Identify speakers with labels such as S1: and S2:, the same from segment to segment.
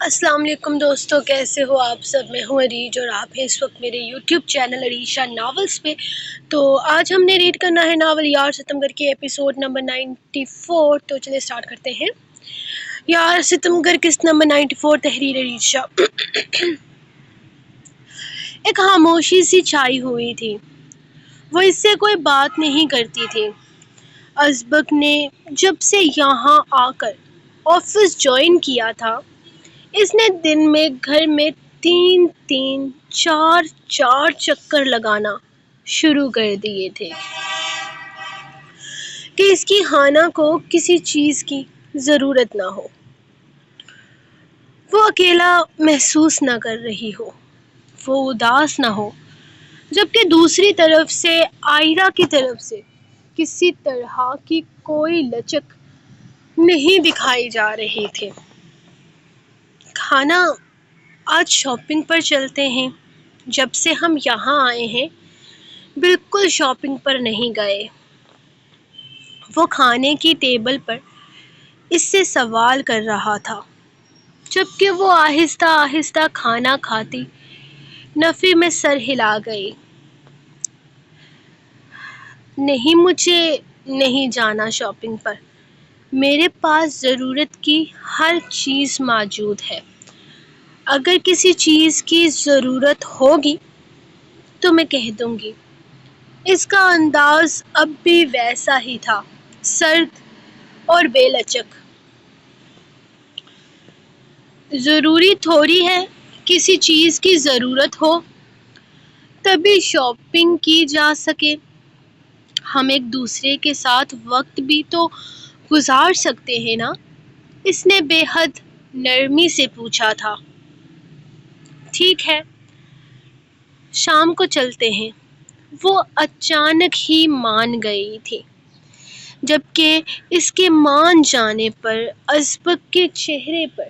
S1: السلام علیکم دوستو، کیسے ہو آپ سب؟ میں ہوں عریج اور آپ ہیں اس وقت میرے یوٹیوب چینل عریشہ ناولز پہ۔ تو آج ہم نے ریڈ کرنا ہے ناول یار ستمگر کے ایپیسوڈ نمبر 94۔ تو چلے سٹارٹ کرتے ہیں۔ یار ستمگر قسط نمبر 94، تحریر عریشہ۔ ایک خاموشی سی چھائی ہوئی تھی، وہ اس سے کوئی بات نہیں کرتی تھی۔ ازبک نے جب سے یہاں آ کر آفس جوائن کیا تھا، اس نے دن میں گھر میں 4 چکر لگانا شروع کر دیے تھے کہ اس کی ہانا کو کسی چیز کی ضرورت نہ ہو، وہ اکیلا محسوس نہ کر رہی ہو، وہ اداس نہ ہو، جبکہ دوسری طرف سے آئرہ کی طرف سے کسی طرح کی کوئی لچک نہیں دکھائی جا رہی تھی۔ کھانا آج شاپنگ پر چلتے ہیں۔ جب سے ہم یہاں آئے ہیں بالکل شاپنگ پر نہیں گئے۔ وہ کھانے کی ٹیبل پر اس سے سوال کر رہا تھا، جبکہ وہ آہستہ آہستہ کھانا کھاتی نفی میں سر ہلا گئی۔ نہیں، مجھے نہیں جانا شاپنگ پر، میرے پاس ضرورت کی ہر چیز موجود ہے۔ اگر کسی چیز کی ضرورت ہوگی تو میں کہہ دوں گی۔ اس کا انداز اب بھی ویسا ہی تھا، سرد اور بے لچک۔ ضروری تھوڑی ہے کسی چیز کی ضرورت ہو تبھی شاپنگ کی جا سکے، ہم ایک دوسرے کے ساتھ وقت بھی تو گزار سکتے ہیں نا؟ اس نے بے حد نرمی سے پوچھا تھا۔ ٹھیک ہے، شام کو چلتے ہیں، وہ اچانک ہی مان گئی تھی، جبکہ اس کے مان جانے پر ازبک کے چہرے پر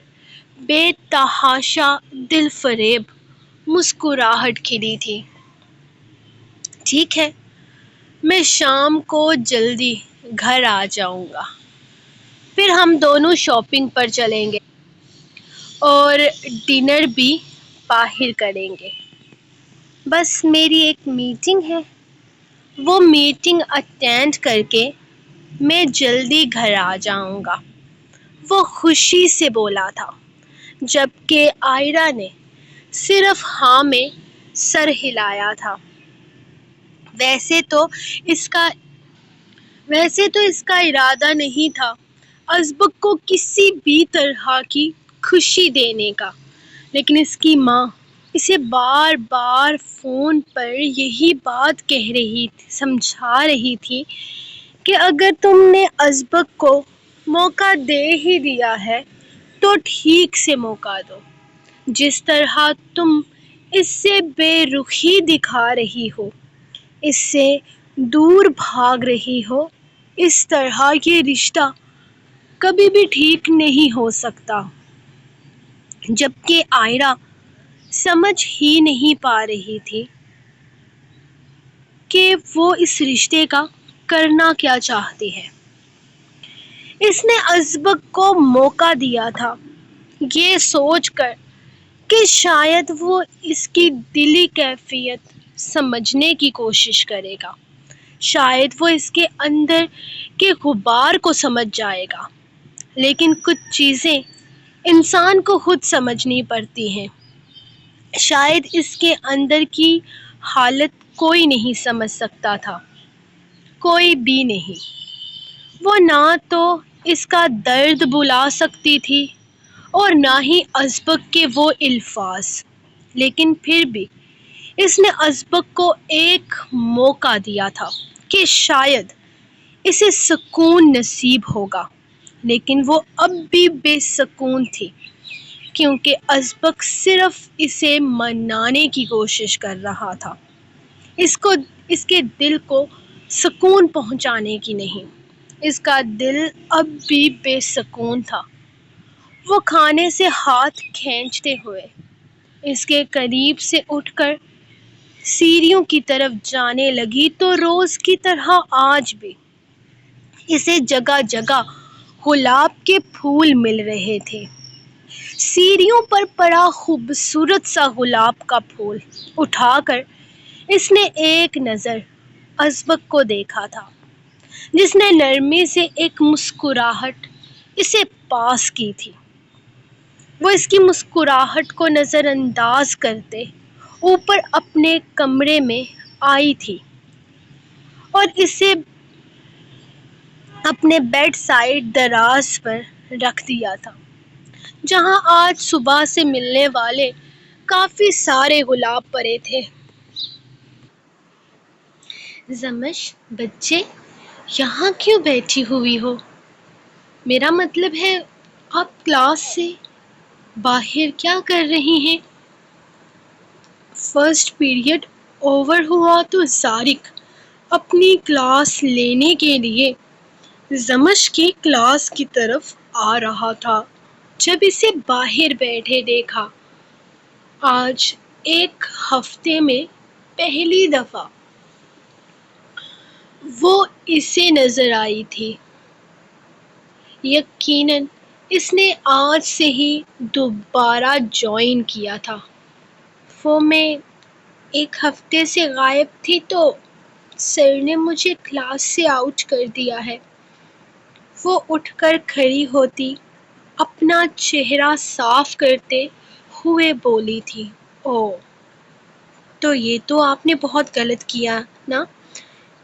S1: بے تحاشا دل فریب مسکراہٹ کھلی تھی۔ ٹھیک ہے، میں شام کو جلدی گھر آ جاؤں گا، پھر ہم دونوں شاپنگ پر چلیں گے اور ڈنر بھی باہر کریں گے۔ بس میری ایک میٹنگ ہے، وہ میٹنگ اٹینڈ کر کے میں جلدی گھر آ جاؤں گا، وہ خوشی سے بولا تھا، جبکہ آئرہ نے صرف ہاں میں سر ہلایا تھا۔ ویسے تو اس کا ارادہ نہیں تھا ازبک کو کسی بھی طرح کی خوشی دینے کا، لیکن اس کی ماں اسے بار بار فون پر یہی بات سمجھا رہی تھی کہ اگر تم نے ازبک کو موقع دے ہی دیا ہے تو ٹھیک سے موقع دو۔ جس طرح تم اس سے بے رخی دکھا رہی ہو، اس سے دور بھاگ رہی ہو، اس طرح یہ رشتہ کبھی بھی ٹھیک نہیں ہو سکتا۔ جبکہ آئرہ سمجھ ہی نہیں پا رہی تھی کہ وہ اس رشتے کا کرنا کیا چاہتی ہے۔ اس نے ازبک کو موقع دیا تھا، یہ سوچ کر کہ شاید وہ اس کی دلی کیفیت سمجھنے کی کوشش کرے گا، شاید وہ اس کے اندر کے غبار کو سمجھ جائے گا، لیکن کچھ چیزیں انسان کو خود سمجھنی پڑتی ہیں۔ شاید اس کے اندر کی حالت کوئی نہیں سمجھ سکتا تھا، کوئی بھی نہیں۔ وہ نہ تو اس کا درد بھلا سکتی تھی اور نہ ہی ازبک کے وہ الفاظ، لیکن پھر بھی اس نے ازبک کو ایک موقع دیا تھا کہ شاید اسے سکون نصیب ہوگا، لیکن وہ اب بھی بے سکون تھی، کیونکہ ازبک صرف اسے منانے کی کوشش کر رہا تھا، اس کے دل کو سکون پہنچانے کی نہیں۔ اس کا دل اب بھی بے سکون تھا۔ وہ کھانے سے ہاتھ کھینچتے ہوئے اس کے قریب سے اٹھ کر سیڑھیوں کی طرف جانے لگی تو روز کی طرح آج بھی اسے جگہ جگہ گلاب کے پھول مل رہے تھے، سیڑھیوں پر پڑا خوبصورت سا گلاب کا پھول اٹھا کر اس نے ایک نظر ازبک کو دیکھا تھا، جس نے نرمی سے ایک مسکراہٹ اسے پاس کی تھی۔ وہ اس کی مسکراہٹ کو نظر انداز کرتے اوپر اپنے کمرے میں آئی تھی اور اسے اپنے بیڈ سائڈ دراز پر رکھ دیا تھا، جہاں آج صبح سے ملنے والے کافی سارے گلاب پڑے تھے۔ زمش بچے، یہاں کیوں بیٹھی ہوئی ہو؟ میرا مطلب ہے آپ کلاس سے باہر کیا کر رہی ہیں؟ فرسٹ پیریڈ اوور ہوا تو زارق اپنی کلاس لینے کے لیے زمش کی کلاس کی طرف آ رہا تھا جب اسے باہر بیٹھے دیکھا۔ آج ایک ہفتے میں پہلی دفعہ وہ اسے نظر آئی تھی۔ یقیناً اس نے آج سے ہی دوبارہ جوائن کیا تھا۔ وہ میں ایک ہفتے سے غائب تھی تو سر نے مجھے کلاس سے آؤٹ کر دیا ہے۔ وہ اٹھ کر کھڑی ہوتی اپنا چہرہ صاف کرتے ہوئے بولی تھی، اوہ تو یہ تو آپ نے بہت غلط کیا نا،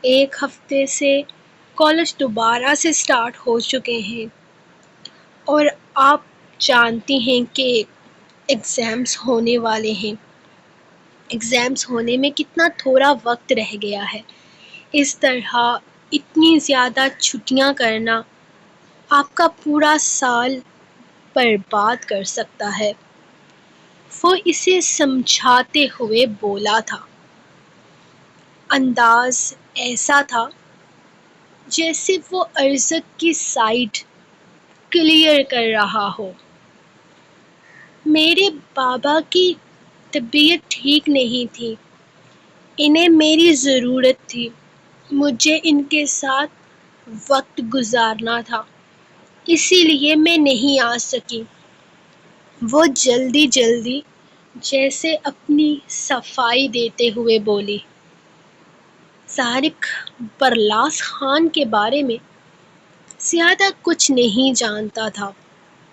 S1: ایک ہفتے سے کالج دوبارہ سے سٹارٹ ہو چکے ہیں اور آپ جانتی ہیں کہ ایگزامز ہونے والے ہیں۔ ایگزامز ہونے میں کتنا تھوڑا وقت رہ گیا ہے۔ اس طرح اتنی زیادہ چھٹیاں کرنا آپ کا پورا سال برباد کر سکتا ہے۔ وہ اسے سمجھاتے ہوئے بولا تھا، انداز ایسا تھا جیسے وہ ارزق کی سائٹ کلیئر کر رہا ہو۔ میرے بابا کی طبیعت ٹھیک نہیں تھی، انہیں میری ضرورت تھی، مجھے ان کے ساتھ وقت گزارنا تھا، اسی لیے میں نہیں آ سکی۔ وہ جلدی جیسے اپنی صفائی دیتے ہوئے بولی۔ زارق برلاس خان کے بارے میں زیادہ کچھ نہیں جانتا تھا،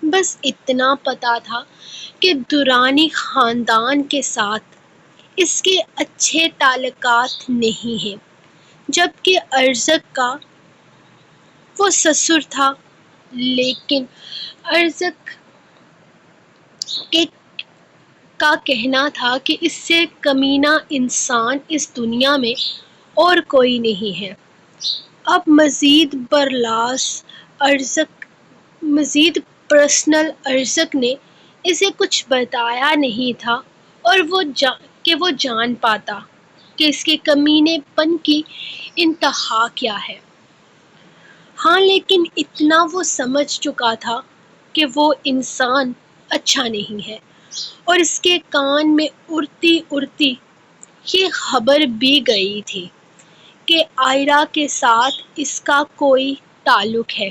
S1: بس اتنا پتا تھا کہ درانی خاندان کے ساتھ اس کے اچھے تعلقات نہیں ہیں، جبکہ ارزق کا وہ سسر تھا، لیکن ارزق کا کہنا تھا کہ اس سے کمینہ انسان اس دنیا میں اور کوئی نہیں ہے۔ اب مزید پرسنل ارزق نے اسے کچھ بتایا نہیں تھا اور وہ جان پاتا کہ اس کے کمینے پن کی انتہا کیا ہے۔ ہاں لیکن اتنا وہ سمجھ چکا تھا کہ وہ انسان اچھا نہیں ہے، اور اس کے کان میں اڑتی یہ خبر بھی گئی تھی کہ آئرہ کے ساتھ اس کا کوئی تعلق ہے۔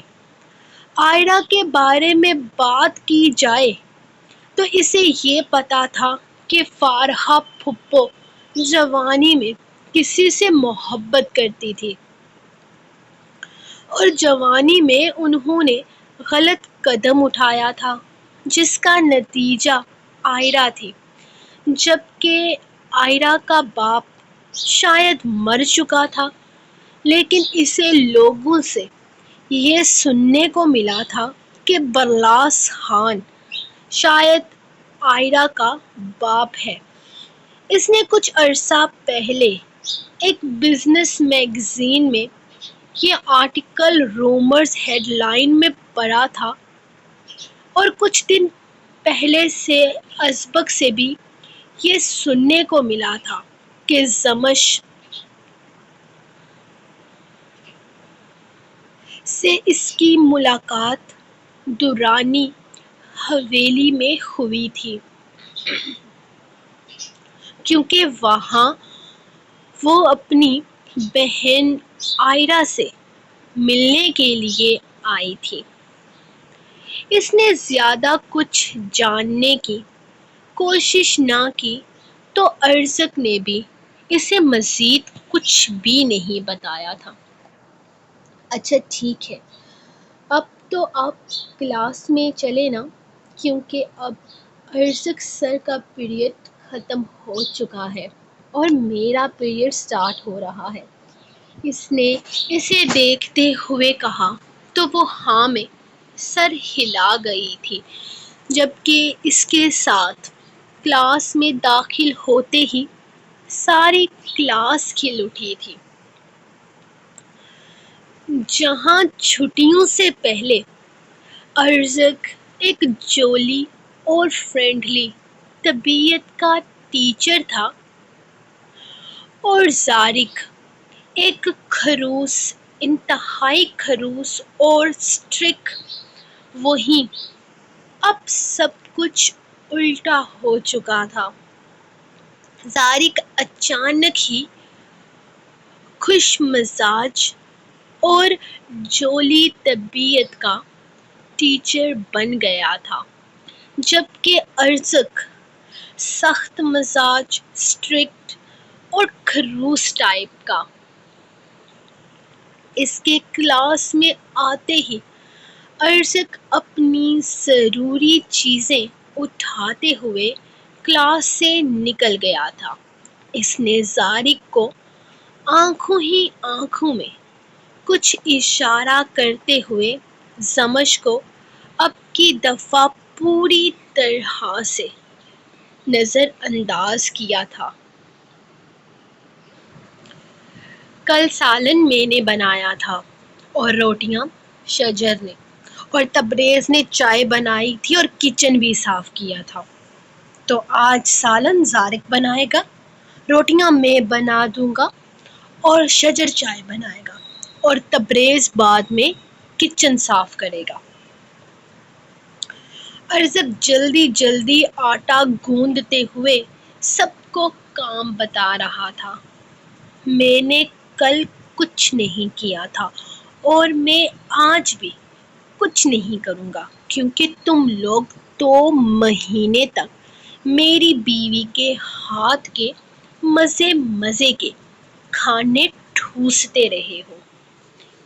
S1: آئرہ کے بارے میں بات کی جائے تو اسے یہ پتا تھا کہ فارحہ پھپھو جوانی میں کسی سے محبت کرتی تھی اور جوانی میں انہوں نے غلط قدم اٹھایا تھا، جس کا نتیجہ آئرہ تھی، جبکہ آئرہ کا باپ شاید مر چکا تھا، لیکن اسے لوگوں سے یہ سننے کو ملا تھا کہ برلاس خان شاید آئرہ کا باپ ہے۔ اس نے کچھ عرصہ پہلے ایک بزنس میگزین میں یہ آرٹیکل رومرز ہیڈ لائن میں پڑھا تھا، اور کچھ دن پہلے سے ازبک سے بھی یہ سننے کو ملا تھا کہ زمش سے اس کی ملاقات درانی حویلی میں ہوئی تھی، کیونکہ وہاں وہ اپنی بہن آئرہ سے ملنے کے لیے آئی تھی۔ اس نے زیادہ کچھ جاننے کی کوشش نہ کی تو ارزق نے بھی اسے مزید کچھ بھی نہیں بتایا تھا۔ اچھا ٹھیک ہے، اب تو آپ کلاس میں چلے نا، کیونکہ اب ارزق سر کا پیریڈ ختم ہو چکا ہے اور میرا پیریڈ سٹارٹ ہو رہا ہے۔ اس نے اسے دیکھتے ہوئے کہا تو وہ ہاں میں سر ہلا گئی تھی، جبکہ اس کے ساتھ کلاس میں داخل ہوتے ہی ساری کلاس کھل اٹھی تھی۔ جہاں چھٹیوں سے پہلے ارزق ایک جولی اور فرینڈلی طبیعت کا ٹیچر تھا اور زارق ایک خروس، انتہائی خروس اور اسٹرک، وہیں اب سب کچھ الٹا ہو چکا تھا۔ زارق اچانک ہی خوش مزاج اور جولی طبیعت کا ٹیچر بن گیا تھا، جبکہ ارزق سخت مزاج، اسٹرکٹ اور خروس ٹائپ کا۔ اس کے کلاس میں آتے ہی ارزق اپنی ضروری چیزیں اٹھاتے ہوئے کلاس سے نکل گیا تھا۔ اس نے زارق کو آنکھوں ہی آنکھوں میں کچھ اشارہ کرتے ہوئے زمج کو اب کی دفعہ پوری طرح سے نظر انداز کیا تھا۔ کل سالن میں نے بنایا تھا اور روٹیاں شجر نے، اور تبریز نے چائے بنائی تھی اور کچن بھی صاف کیا تھا۔ تو آج سالن زارق بنائے گا، روٹیاں میں بنا دوں گا اور شجر چائے بنائے گا، اور تبریز بعد میں کچن صاف کرے گا۔ ارزق جلدی جلدی آٹا گوندتے ہوئے سب کو کام بتا رہا تھا۔ میں نے کل کچھ نہیں کیا تھا اور میں آج بھی کچھ نہیں کروں گا، کیونکہ تم لوگ 2 مہینے تک میری بیوی کے ہاتھ کے مزے مزے کے کھانے ٹھوستے رہے ہو۔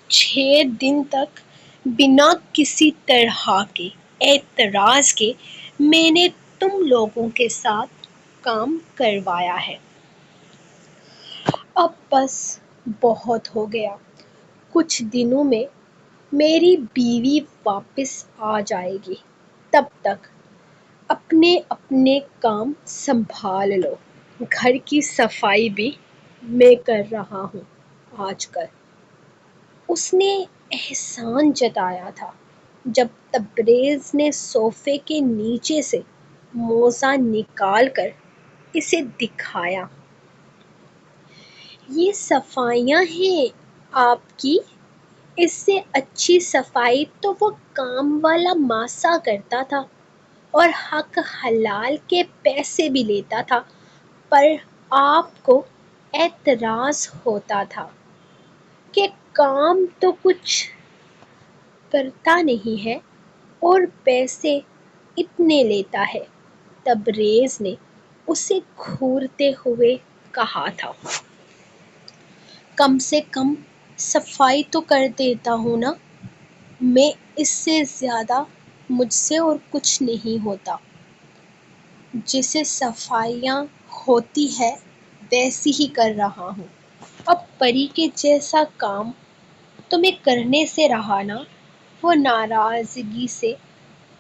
S1: 6 دن تک بنا کسی طرح کے اعتراض کے میں نے تم لوگوں کے ساتھ کام کروایا ہے۔ اب بس بہت ہو گیا۔ کچھ دنوں میں میری بیوی واپس آ جائے گی، تب تک اپنے اپنے کام سنبھال لو۔ گھر کی صفائی بھی میں کر رہا ہوں آج کل۔ اس نے احسان جتایا تھا جب تبریز نے صوفے کے نیچے سے موزہ نکال کر اسے دکھایا۔ یہ صفائیاں ہیں آپ کی؟ اس سے اچھی صفائی تو وہ کام والا ماسا کرتا تھا اور حق حلال کے پیسے بھی لیتا تھا، پر آپ کو اعتراض ہوتا تھا کہ کام تو کچھ کرتا نہیں ہے اور پیسے اتنے لیتا ہے۔ تبریز نے اسے گھورتے ہوئے کہا تھا۔ کم سے کم صفائی تو کر دیتا ہوں نا، میں اس سے زیادہ مجھ سے اور کچھ نہیں ہوتا۔ جیسے صفائیاں ہوتی ہے ویسی ہی کر رہا ہوں۔ اب پری کے جیسا کام تو میں کرنے سے رہا نا۔ وہ ناراضگی سے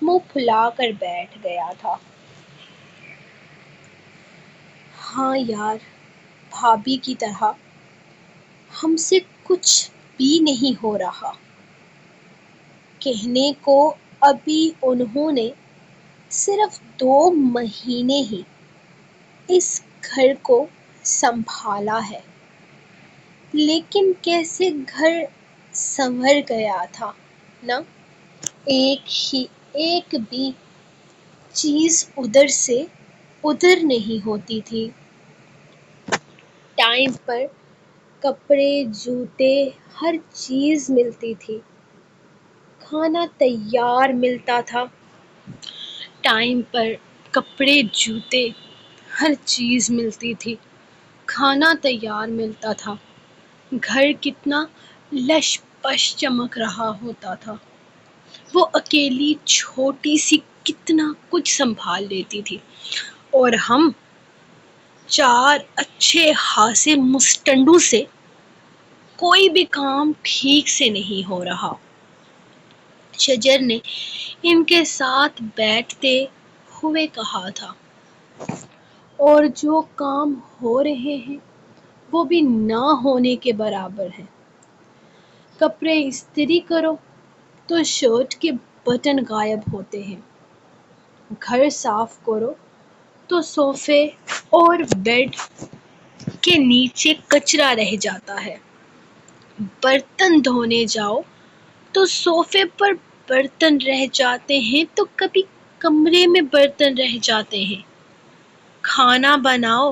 S1: منہ پھلا کر بیٹھ گیا تھا۔ ہاں یار، بھابھی کی طرح ہم سے کچھ بھی نہیں ہو رہا۔ کہنے کو ابھی انہوں نے صرف 2 مہینے ہی اس گھر کو سنبھالا ہے، لیکن کیسے گھر سنور گیا تھا نا۔ ایک بھی چیز ادھر سے ادھر نہیں ہوتی تھی۔ ٹائم پر کپڑے، جوتے، ہر چیز ملتی تھی۔ کھانا تیار ملتا تھا، ٹائم پر کپڑے جوتے ہر چیز ملتی تھی، کھانا تیار ملتا تھا، گھر کتنا لش پش چمک رہا ہوتا تھا، وہ اکیلی چھوٹی سی کتنا کچھ سنبھال لیتی تھی، اور ہم چار اچھے خاصے مستنڈوں سے کوئی بھی کام ٹھیک سے نہیں ہو رہا۔ شجر نے ان کے ساتھ بیٹھتے ہوئے کہا تھا، اور جو کام ہو رہے ہیں وہ بھی نہ ہونے کے برابر ہیں۔ کپڑے استری کرو تو شرٹ کے بٹن غائب ہوتے ہیں، گھر صاف کرو تو صوفے اور بیڈ کے نیچے کچرا رہ جاتا ہے، برتن دھونے جاؤ تو صوفے پر برتن رہ جاتے ہیں تو کبھی کمرے میں برتن رہ جاتے ہیں، کھانا بناؤ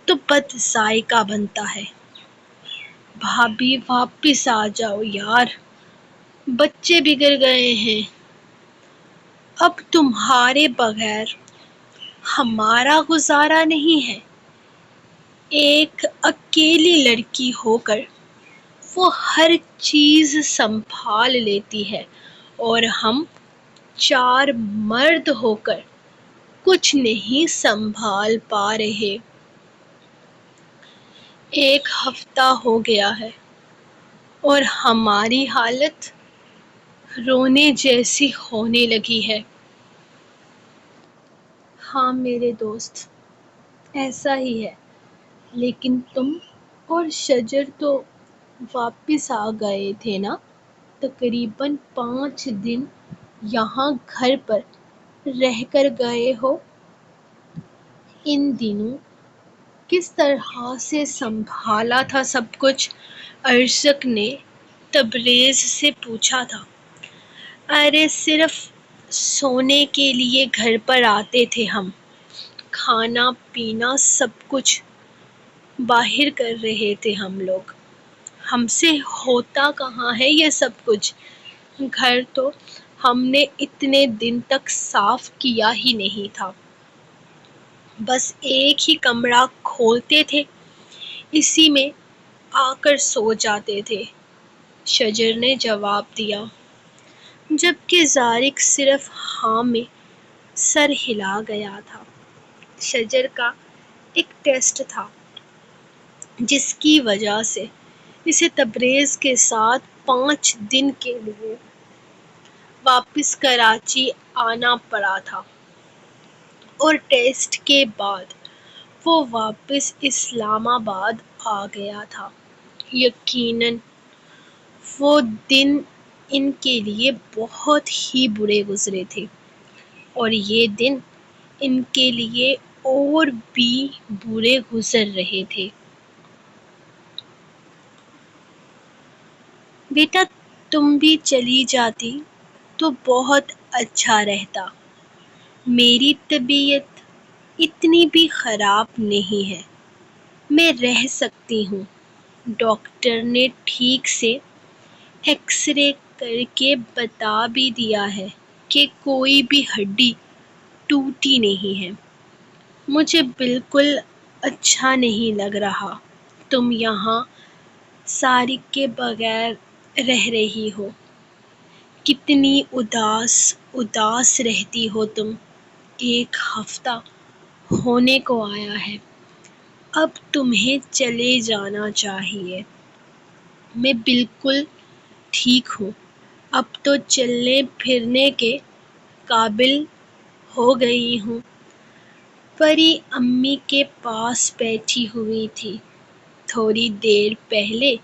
S1: تو بد ذائقہ بنتا ہے۔ بھابھی واپس آ جاؤ یار، بچے بگڑ گئے ہیں، اب تمہارے بغیر ہمارا گزارا نہیں ہے۔ ایک اکیلی لڑکی ہو کر وہ ہر چیز سنبھال لیتی ہے اور ہم چار مرد ہو کر کچھ نہیں سنبھال پا رہے۔ ایک ہفتہ ہو گیا ہے اور ہماری حالت رونے جیسی ہونے لگی ہے۔ ہاں میرے دوست، ایسا ہی ہے، لیکن تم اور شجر تو واپس آ گئے تھے نا؟ تقریباً 5 دن یہاں گھر پر رہ کر گئے ہو۔ ان دنوں کس طرح سے سنبھالا تھا سب کچھ؟ ارزق نے تبریز سے پوچھا تھا۔ ارے صرف سونے کے لیے گھر پر آتے تھے ہم، کھانا پینا سب کچھ باہر کر رہے تھے ہم لوگ، ہم سے ہوتا کہاں ہے یہ سب کچھ؟ گھر تو ہم نے اتنے دن تک صاف کیا ہی نہیں تھا، بس ایک ہی کمرہ کھولتے تھے، اسی میں آ کر سو جاتے تھے، شجر نے جواب دیا، جبکہ زارق صرف ہاں میں سر ہلا گیا تھا۔ شجر کا ایک ٹیسٹ تھا جس کی وجہ سے اسے تبریز کے ساتھ 5 دن کے لیے واپس کراچی آنا پڑا تھا، اور ٹیسٹ کے بعد وہ واپس اسلام آباد آ گیا تھا۔ یقیناً وہ دن ان کے لیے بہت ہی برے گزرے تھے، اور یہ دن ان کے لیے اور بھی برے گزر رہے تھے۔ بیٹا تم بھی چلی جاتی تو بہت اچھا رہتا، میری طبیعت اتنی بھی خراب نہیں ہے، میں رہ سکتی ہوں۔ ڈاکٹر نے ٹھیک سے ایکس رے کر کے بتا بھی دیا ہے کہ کوئی بھی ہڈی ٹوٹی نہیں ہے۔ مجھے بالکل اچھا نہیں لگ رہا، تم یہاں زارق کے بغیر رہ رہی ہو، کتنی اداس رہتی ہو تم۔ 1 ہفتہ ہونے کو آیا ہے، اب تمہیں چلے جانا چاہیے۔ میں بالکل ٹھیک ہوں، اب تو چلنے پھرنے کے قابل ہو گئی ہوں۔ پری امی کے پاس بیٹھی ہوئی تھی، تھوڑی دیر پہلے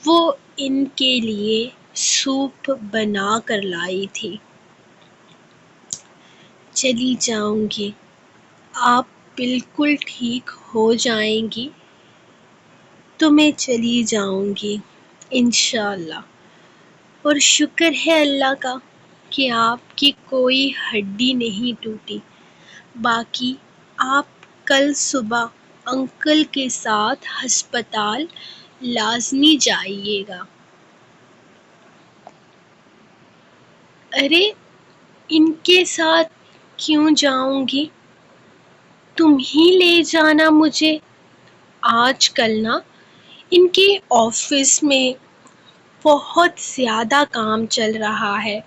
S1: وہ ان کے لیے سوپ بنا کر لائی تھی۔ چلی جاؤں گی، آپ بالکل ٹھیک ہو جائیں گی تو میں چلی جاؤں گی انشاءاللہ، اور شکر ہے اللہ کا کہ آپ کی کوئی ہڈی نہیں ٹوٹی۔ باقی آپ کل صبح انکل کے ساتھ ہسپتال لازمی جائیے گا۔ ارے ان کے ساتھ کیوں جاؤں گی؟ تم ہی لے جانا مجھے۔ آج کل نا ان کے آفس میں بہت زیادہ کام چل رہا ہے۔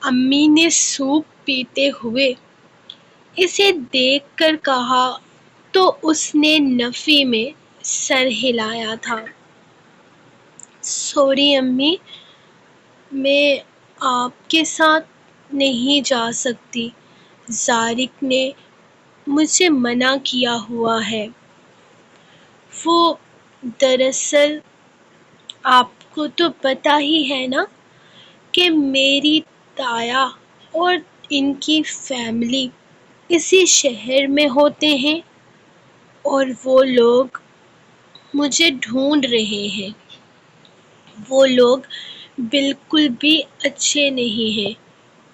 S1: امی نے سوپ پیتے ہوئے اسے دیکھ کر کہا تو اس نے نفی میں سر ہلایا تھا۔ سوری امی، میں آپ کے ساتھ نہیں جا سکتی۔ زارق نے مجھے منع کیا ہوا ہے۔ وہ دراصل آپ کو تو پتہ ہی ہے نا کہ میری تایا اور ان کی فیملی اسی شہر میں ہوتے ہیں اور وہ لوگ مجھے ڈھونڈ رہے ہیں۔ وہ لوگ بالکل بھی اچھے نہیں ہیں،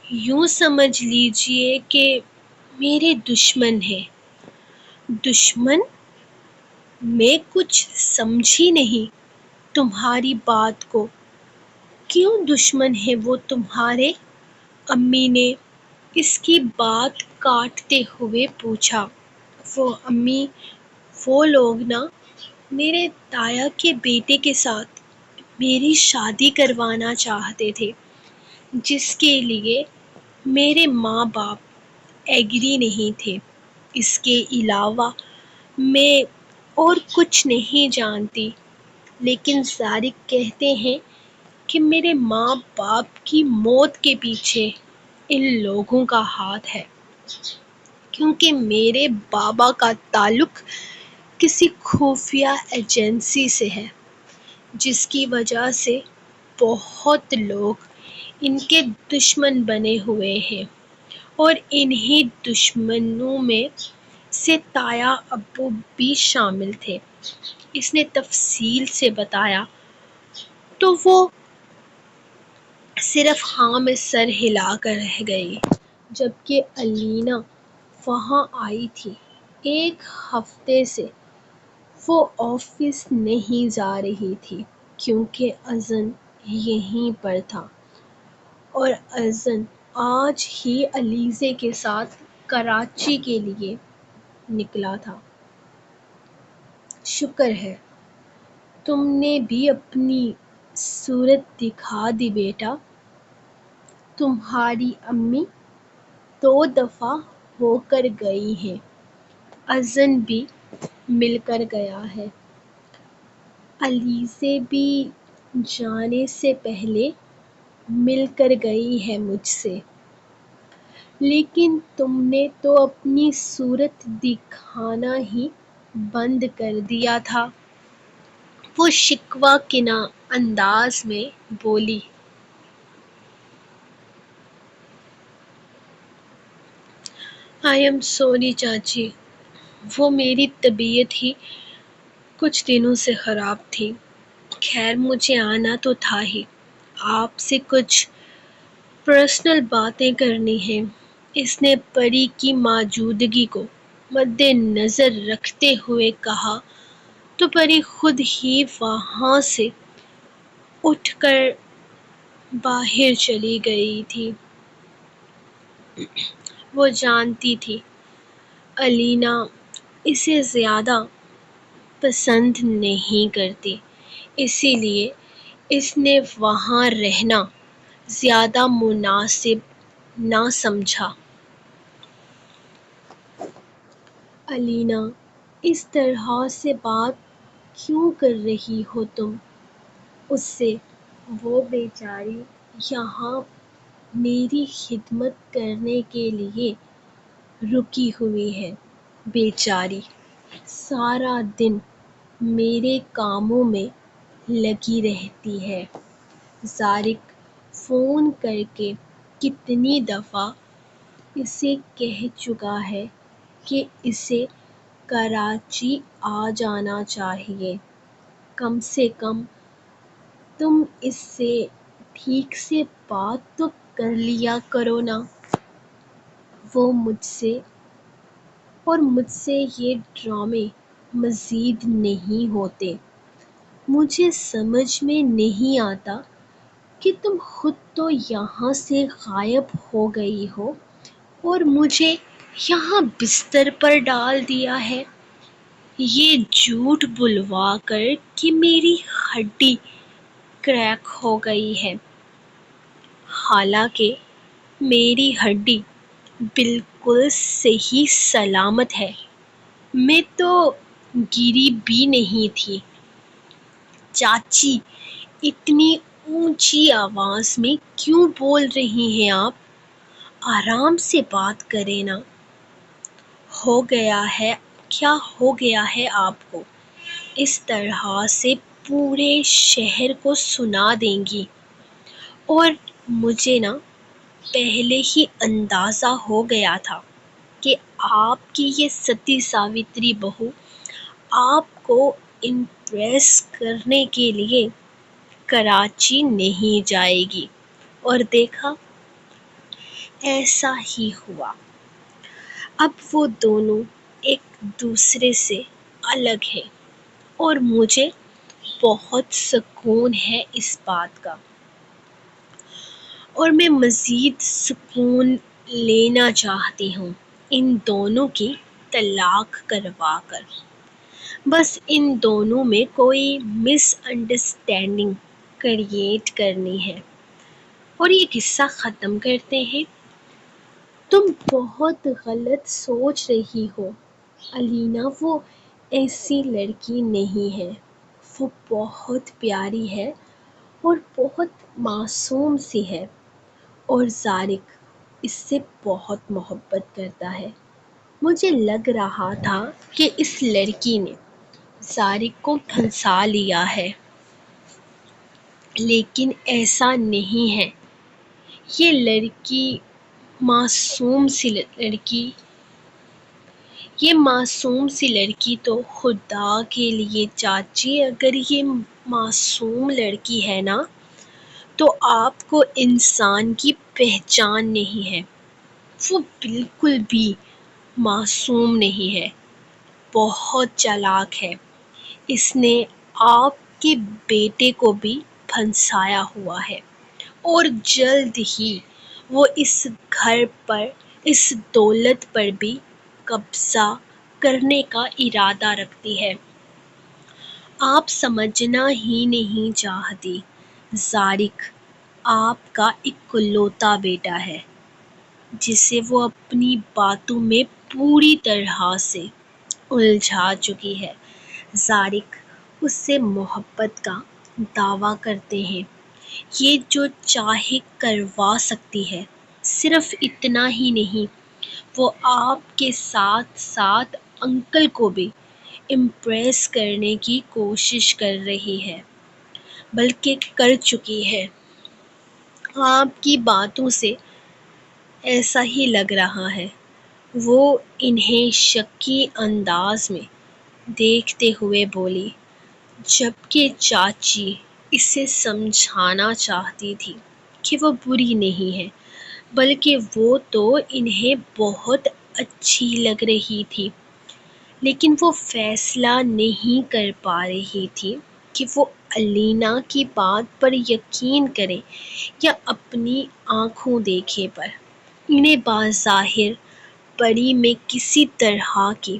S1: یوں سمجھ لیجئے کہ میرے دشمن ہیں۔ دشمن؟ میں کچھ سمجھی نہیں تمہاری بات کو۔ کیوں دشمن ہیں وہ تمہارے؟ امی نے اس کی بات کاٹتے ہوئے پوچھا۔ وہ امی، وہ لوگ نا میرے تایا کے بیٹے کے ساتھ میری شادی کروانا چاہتے تھے، جس کے لیے میرے ماں باپ ایگری نہیں تھے۔ اس کے علاوہ میں اور کچھ نہیں جانتی، لیکن زارق کہتے ہیں کہ میرے ماں باپ کی موت کے پیچھے ان لوگوں کا ہاتھ ہے، کیونکہ میرے بابا کا تعلق کسی خفیہ ایجنسی سے ہے، جس کی وجہ سے بہت لوگ ان کے دشمن بنے ہوئے ہیں، اور انہی دشمنوں میں سے تایا ابو بھی شامل تھے۔ اس نے تفصیل سے بتایا تو وہ صرف ہاں میں سر ہلا کر رہ گئی، جبکہ الینا وہاں آئی تھی۔ ایک ہفتے سے وہ آفس نہیں جا رہی تھی کیونکہ اذن یہیں پر تھا، اور اذن آج ہی علیزے کے ساتھ کراچی کے لیے نکلا تھا۔ شکر ہے تم نے بھی اپنی صورت دکھا دی بیٹا۔ تمہاری امی 2 دفعہ ہو کر گئی ہیں، اذن بھی مل کر گیا ہے۔ علیزے بھی جانے سے پہلے مل کر گئی ہے مجھ سے، لیکن تم نے تو اپنی صورت دکھانا ہی بند کر دیا تھا۔ وہ شکوہ کناں انداز میں بولی۔ آئی ایم سوری چاچی، وہ میری طبیعت ہی کچھ دنوں سے خراب تھی۔ خیر مجھے آنا تو تھا ہی، آپ سے کچھ پرسنل باتیں کرنی ہیں۔ اس نے پری کی موجودگی کو مد نظر رکھتے ہوئے کہا تو پری خود ہی وہاں سے اٹھ کر باہر چلی گئی تھی۔ وہ جانتی تھی الینا اسے زیادہ پسند نہیں کرتی، اسی لیے اس نے وہاں رہنا زیادہ مناسب نہ سمجھا۔ الینا، اس طرح سے بات کیوں کر رہی ہو تم اس سے؟ وہ بیچاری یہاں میری خدمت کرنے کے لیے رکی ہوئی ہے۔ بیچاری سارا دن میرے کاموں میں لگی رہتی ہے۔ زارق فون کر کے کتنی دفعہ اسے کہہ چکا ہے کہ اسے کراچی آ جانا چاہیے۔ کم سے کم تم اس سے ٹھیک سے بات تو کر لیا کرو نا۔ وہ مجھ سے یہ ڈرامے مزید نہیں ہوتے۔ مجھے سمجھ میں نہیں آتا کہ تم خود تو یہاں سے غائب ہو گئی ہو اور مجھے یہاں بستر پر ڈال دیا ہے، یہ جھوٹ بلوا کر کہ میری ہڈی کریک ہو گئی ہے، حالانکہ میری ہڈی بالکل صحیح سلامت ہے، میں تو گری بھی نہیں تھی۔ چاچی، اتنی اونچی آواز میں کیوں بول رہی ہیں آپ؟ آرام سے بات کریں نا۔ ہو گیا ہے کیا ہو گیا ہے آپ کو؟ اس طرح سے پورے شہر کو سنا دیں گی؟ اور مجھے نا پہلے ہی اندازہ ہو گیا تھا کہ آپ کی یہ ستی ساوتری بہو آپ کو امپریس کرنے کے لیے کراچی نہیں جائے گی، اور دیکھا ایسا ہی ہوا۔ اب وہ دونوں ایک دوسرے سے الگ ہیں اور مجھے بہت سکون ہے اس بات کا، اور میں مزید سکون لینا چاہتی ہوں ان دونوں کی طلاق کروا کر۔ بس ان دونوں میں کوئی مس انڈرسٹینڈنگ کریٹ کرنی ہے اور یہ قصہ ختم کرتے ہیں۔ تم بہت غلط سوچ رہی ہو الینا، وہ ایسی لڑکی نہیں ہے، وہ بہت پیاری ہے اور بہت معصوم سی ہے، اور زارق اس سے بہت محبت کرتا ہے۔ مجھے لگ رہا تھا کہ اس لڑکی نے زارق کو پھنسا لیا ہے، لیکن ایسا نہیں ہے۔ یہ لڑکی معصوم سی لڑکی تو خدا کے لیے چاچی، اگر یہ معصوم لڑکی ہے نا تو آپ کو انسان کی پہچان نہیں ہے۔ وہ بالکل بھی معصوم نہیں ہے، بہت چالاک ہے۔ اس نے آپ کے بیٹے کو بھی پھنسایا ہوا ہے، اور جلد ہی وہ اس گھر پر، اس دولت پر بھی قبضہ کرنے کا ارادہ رکھتی ہے۔ آپ سمجھنا ہی نہیں چاہتی، زارق آپ کا اکلوتا بیٹا ہے جسے وہ اپنی باتوں میں پوری طرح سے الجھا چکی ہے۔ زارق اس سے محبت کا دعویٰ کرتے ہیں، یہ جو چاہے کروا سکتی ہے۔ صرف اتنا ہی نہیں، وہ آپ کے ساتھ ساتھ انکل کو بھی امپریس کرنے کی کوشش کر رہی ہے، بلکہ کر چکی ہے۔ آپ کی باتوں سے ایسا ہی لگ رہا ہے۔ وہ انہیں شکی انداز میں دیکھتے ہوئے بولی، جبکہ چاچی اسے سمجھانا چاہتی تھی کہ وہ بری نہیں ہے، بلکہ وہ تو انہیں بہت اچھی لگ رہی تھی، لیکن وہ فیصلہ نہیں کر پا رہی تھی کہ وہ الینا کی بات پر یقین کریں یا اپنی آنکھوں دیکھے پر۔ انہیں بظاہر پری میں کسی طرح کی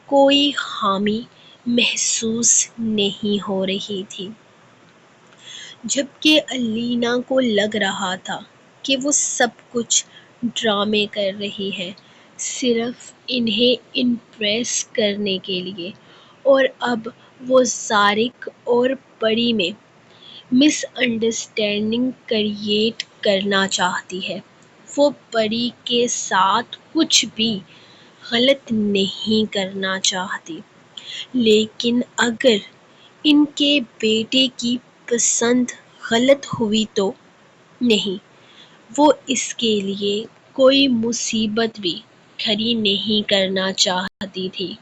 S1: کوئی خامی محسوس نہیں ہو رہی تھی، جبکہ الینا کو لگ رہا تھا کہ وہ سب کچھ ڈرامے کر رہی ہے، صرف انہیں امپریس کرنے کے لیے، اور اب وہ زارق اور پری میں مس انڈرسٹینڈنگ کریٹ کرنا چاہتی ہے۔ وہ پری کے ساتھ کچھ بھی غلط نہیں کرنا چاہتی، لیکن اگر ان کے بیٹے کی پسند غلط ہوئی تو نہیں، وہ اس کے لیے کوئی مصیبت بھی کھڑی نہیں کرنا چاہتی تھی۔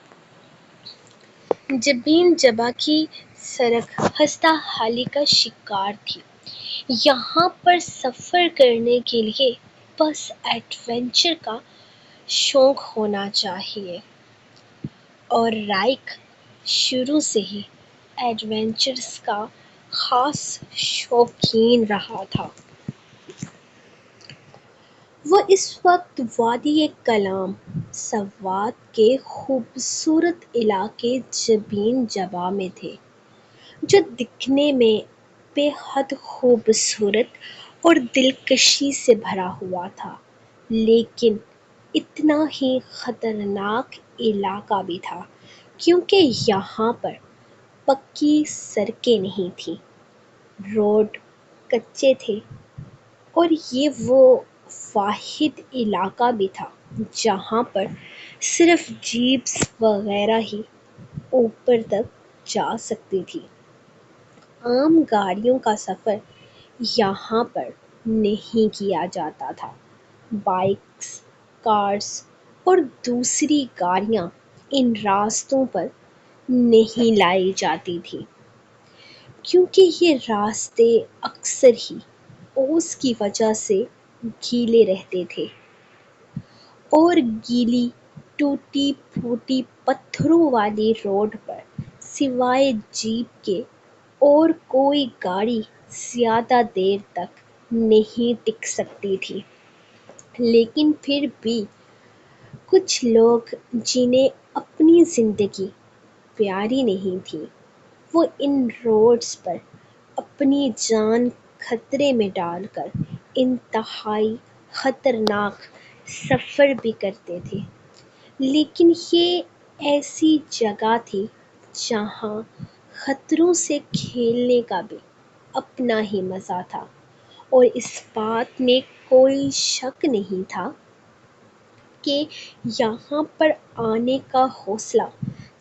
S1: جبین جبہ کی سڑک خستہ حالی کا شکار تھی۔ یہاں پر سفر کرنے کے لیے بس ایڈونچر کا شوق ہونا چاہیے، اور رائق شروع سے ہی ایڈونچرز کا خاص شوقین رہا تھا۔ وہ اس وقت وادی کلام سوات کے خوبصورت علاقے جبین جبا میں تھے، جو دکھنے میں بے حد خوبصورت اور دلکشی سے بھرا ہوا تھا، لیکن اتنا ہی خطرناک علاقہ بھی تھا، کیونکہ یہاں پر پکی سڑکیں نہیں تھیں، روڈ کچے تھے، اور یہ وہ واحد علاقہ بھی تھا جہاں پر صرف جیپس وغیرہ ہی اوپر تک جا سکتی تھی۔ عام گاڑیوں کا سفر یہاں پر نہیں کیا جاتا تھا۔ بائکس، کارز اور دوسری گاڑیاں ان راستوں پر نہیں لائی جاتی تھیں، کیونکہ یہ راستے اکثر ہی اوس کی وجہ سے گیلے رہتے تھے، اور گیلی ٹوٹی پھوٹی پتھروں والی روڈ پر سوائے جیپ کے اور کوئی گاڑی زیادہ دیر تک نہیں ٹک سکتی تھی۔ لیکن پھر بھی کچھ لوگ جنہیں اپنی زندگی پیاری نہیں تھی، وہ ان روڈز پر اپنی جان خطرے میں ڈال کر انتہائی خطرناک سفر بھی کرتے تھے۔ لیکن یہ ایسی جگہ تھی جہاں خطروں سے کھیلنے کا بھی اپنا ہی مزہ تھا، اور اس بات میں کوئی شک نہیں تھا کہ یہاں پر آنے کا حوصلہ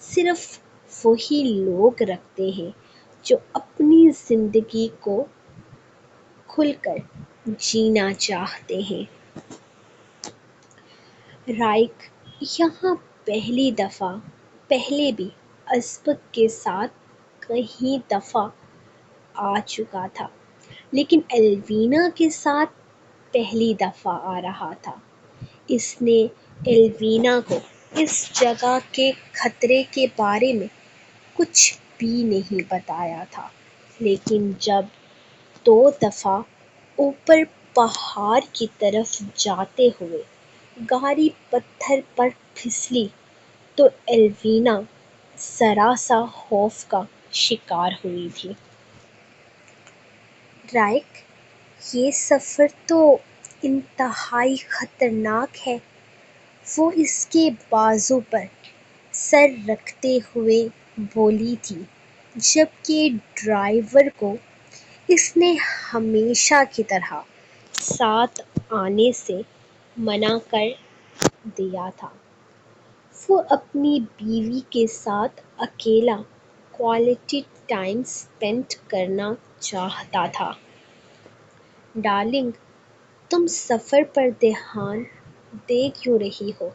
S1: صرف وہی لوگ رکھتے ہیں جو اپنی زندگی کو کھل کر جینا چاہتے ہیں۔ رائق یہاں پہلے بھی ازبک کے ساتھ کئی دفعہ آ چکا تھا، لیکن ایلوینا کے ساتھ پہلی دفعہ آ رہا تھا۔ اس نے ایلوینا کو اس جگہ کے خطرے کے بارے میں کچھ بھی نہیں بتایا تھا، لیکن جب دو دفعہ اوپر پہاڑ کی طرف جاتے ہوئے گاڑی پتھر پر پھسلی تو ایلوینا ذرا سا خوف کا شکار ہوئی تھی۔ رائق، یہ سفر تو انتہائی خطرناک ہے، وہ اس کے بازو پر سر رکھتے ہوئے بولی تھی، جبکہ ڈرائیور کو اس نے ہمیشہ کی طرح ساتھ آنے سے منع کر دیا تھا۔ وہ اپنی بیوی کے ساتھ اکیلا کوالٹی ٹائم اسپینڈ کرنا چاہتا تھا۔ ڈارلنگ، تم سفر پر دھیان دے کیوں رہی ہو؟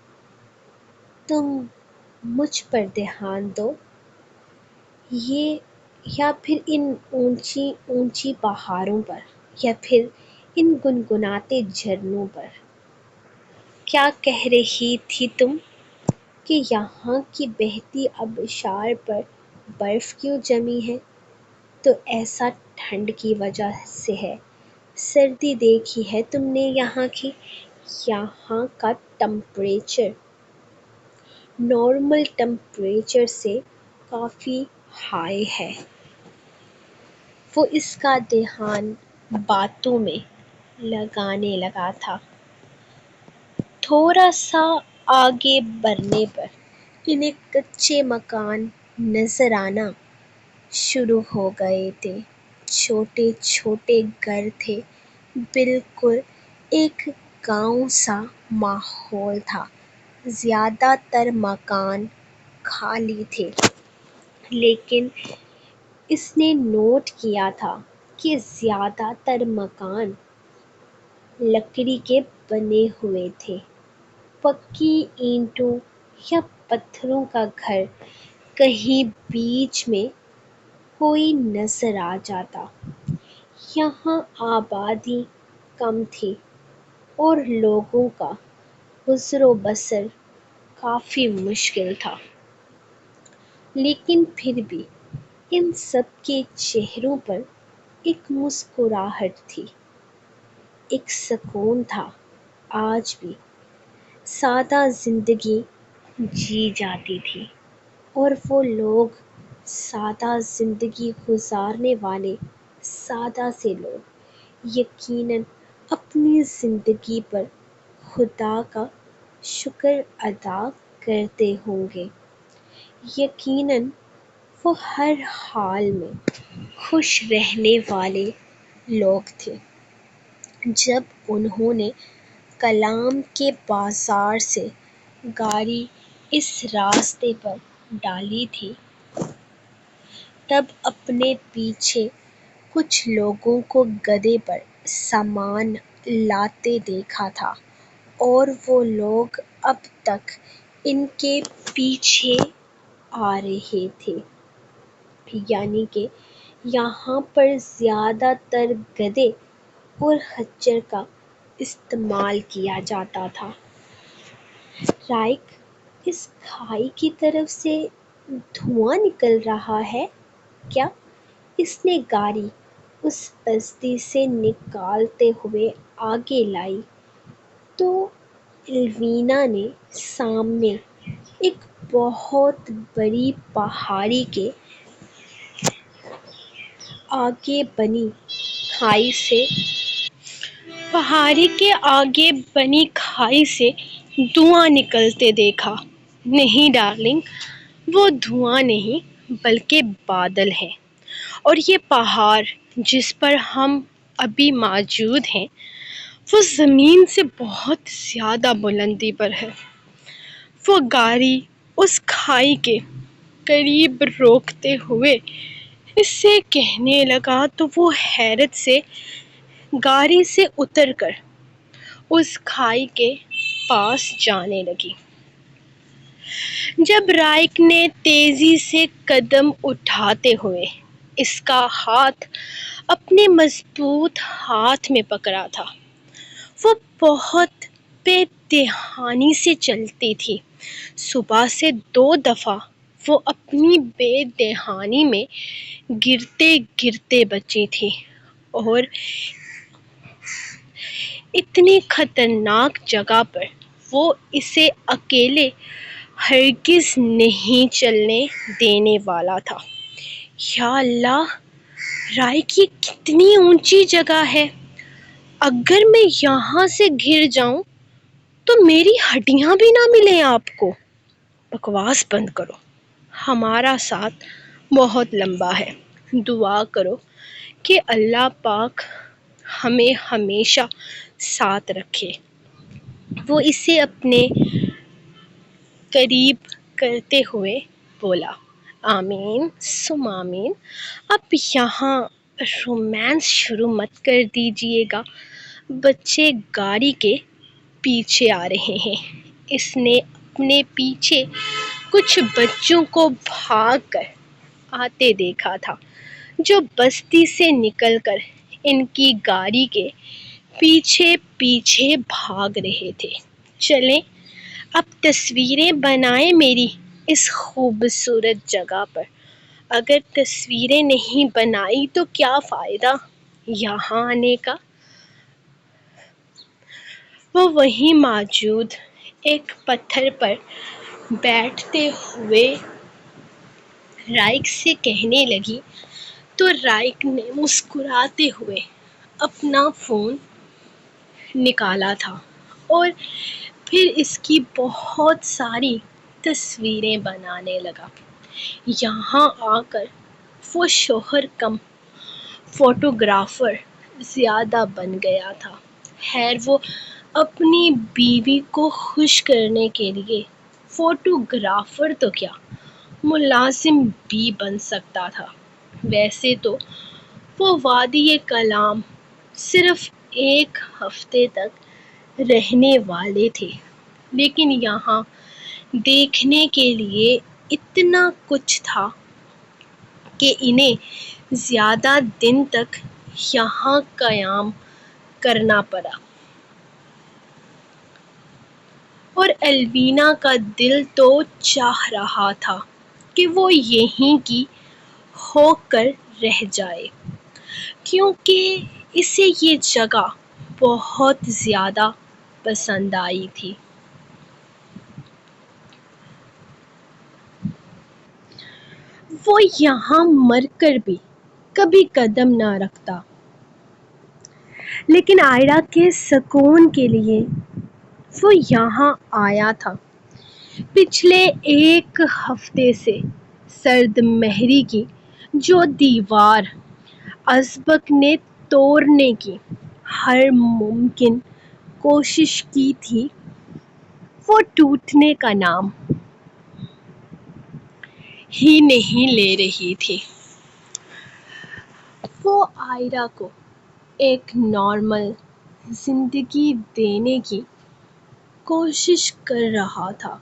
S1: تم مجھ پر دھیان دو، یا پھر ان اونچی اونچی پہاڑوں پر، یا پھر ان گنگناتے جھرنوں پر۔ کیا کہہ رہی تھی تم؟ کہ یہاں کی بہتی آبشار پر برف کیوں جمی ہے؟ تو ایسا ٹھنڈ کی وجہ سے ہے۔ سردی دیکھی ہے تم نے یہاں کی؟ یہاں کا ٹمپریچر نارمل ٹمپریچر سے کافی ہائی ہے۔ وہ اس کا دھیان باتوں میں لگانے لگا تھا۔ تھوڑا سا آگے بڑھنے پر انہیں کچے مکان نظر آنا شروع ہو گئے تھے۔ چھوٹے چھوٹے گھر تھے، بالکل ایک گاؤں سا ماحول تھا۔ زیادہ تر مکان خالی تھے، لیکن اس نے نوٹ کیا تھا کہ زیادہ تر مکان لکڑی کے بنے ہوئے تھے۔ پکی اینٹوں یا پتھروں کا گھر کہیں بیچ میں کوئی نظر آ جاتا۔ یہاں آبادی کم تھی اور لوگوں کا گزر و بسر کافی مشکل تھا، لیکن پھر بھی
S2: ان سب کے چہروں پر ایک مسکراہٹ تھی، ایک سکون تھا۔ آج بھی سادہ زندگی جی جاتی تھی، اور وہ لوگ، سادہ زندگی گزارنے والے سادہ سے لوگ، یقیناً اپنی زندگی پر خدا کا شکر ادا کرتے ہوں گے۔ یقیناً وہ ہر حال میں خوش رہنے والے لوگ تھے۔ جب انہوں نے کلام کے بازار سے گاڑی اس راستے پر ڈالی تھی، تب اپنے پیچھے کچھ لوگوں کو گدھے پر سامان لاتے دیکھا تھا، اور وہ لوگ اب تک ان کے پیچھے آ رہے تھے۔ یعنی کہ یہاں پر زیادہ تر گدھے اور خچر کا استعمال کیا جاتا تھا۔ رائک، اس کھائی کی طرف سے دھواں نکل رہا ہے کیا؟ اس نے گاڑی اس بستی سے نکالتے ہوئے آگے لائی تو الوینا نے سامنے ایک بہت بڑی
S1: پہاڑی کے آگے بنی کھائی سے دھواں نکلتے دیکھا۔ نہیں ڈارلنگ، وہ دھواں نہیں بلکہ بادل ہے، اور یہ پہاڑ جس پر ہم ابھی موجود ہیں وہ زمین سے بہت زیادہ بلندی پر ہے۔ وہ گاڑی اس کھائی کے قریب روکتے ہوئے اس سے کہنے لگا تو وہ حیرت سے گاڑی سے اتر کر اس کھائی کے پاس جانے لگی۔ جب رائک نے تیزی سے قدم اٹھاتے ہوئے اس کا ہاتھ اپنے مضبوط ہاتھ میں پکڑا تھا، وہ بہت بے دہانی سے چلتی تھی۔ صبح سے 2 دفعہ وہ اپنی بے دہانی میں گرتے گرتے بچی تھی، اور اتنی خطرناک جگہ پر وہ اسے اکیلے ہرگز نہیں چلنے دینے والا تھا۔ یا اللہ، رائک، یہ کتنی اونچی جگہ ہے! اگر میں یہاں سے گر جاؤں تو میری ہڈیاں بھی نہ ملیں آپ کو۔ بکواس بند کرو، ہمارا ساتھ بہت لمبا ہے۔ دعا کرو کہ اللہ پاک ہمیں ہمیشہ ساتھ رکھے۔ وہ اسے اپنے قریب کرتے ہوئے بولا۔ آمین ثم آمین۔ اب یہاں رومانس شروع مت کر دیجیے گا، بچے گاڑی کے پیچھے آ رہے ہیں۔ اس نے اپنے پیچھے کچھ بچوں کو بھاگ کر آتے دیکھا تھا جو بستی سے نکل کر ان کی گاڑی کے پیچھے پیچھے بھاگ رہے تھے۔ چلیں اب تصویریں بنائیں میری اس خوبصورت جگہ پر۔ اگر تصویریں نہیں بنائی تو کیا فائدہ یہاں آنے کا؟ وہ وہیں موجود ایک پتھر پر بیٹھتے ہوئے رائک سے کہنے لگی تو رائک نے مسکراتے ہوئے اپنا فون نکالا تھا اور پھر اس کی بہت ساری تصویریں بنانے لگا۔ یہاں آ کر وہ شوہر کم فوٹوگرافر زیادہ بن گیا تھا۔ خیر، وہ اپنی بیوی کو خوش کرنے کے لیے فوٹوگرافر تو کیا، ملازم بھی بن سکتا تھا۔ ویسے تو وہ وادی کلام صرف 1 ہفتے تک رہنے والے تھے، لیکن یہاں دیکھنے کے لیے اتنا کچھ تھا کہ انہیں زیادہ دن تک یہاں قیام کرنا پڑا، اور الوینا کا دل تو چاہ رہا تھا کہ وہ یہیں کی ہو کر رہ جائے، کیونکہ اسے یہ جگہ بہت زیادہ پسند آئی تھی۔ وہ یہاں مر کر بھی کبھی قدم نہ رکھتا، لیکن آئرا کے سکون کے لیے وہ یہاں آیا تھا۔ پچھلے ایک ہفتے سے سرد مہری کی جو دیوار ازبک نے توڑنے کی ہر ممکن کوشش کی تھی، وہ ٹوٹنے کا نام ہی نہیں لے رہی تھی۔ وہ آئرا کو ایک نارمل زندگی دینے کی کوشش کر رہا تھا،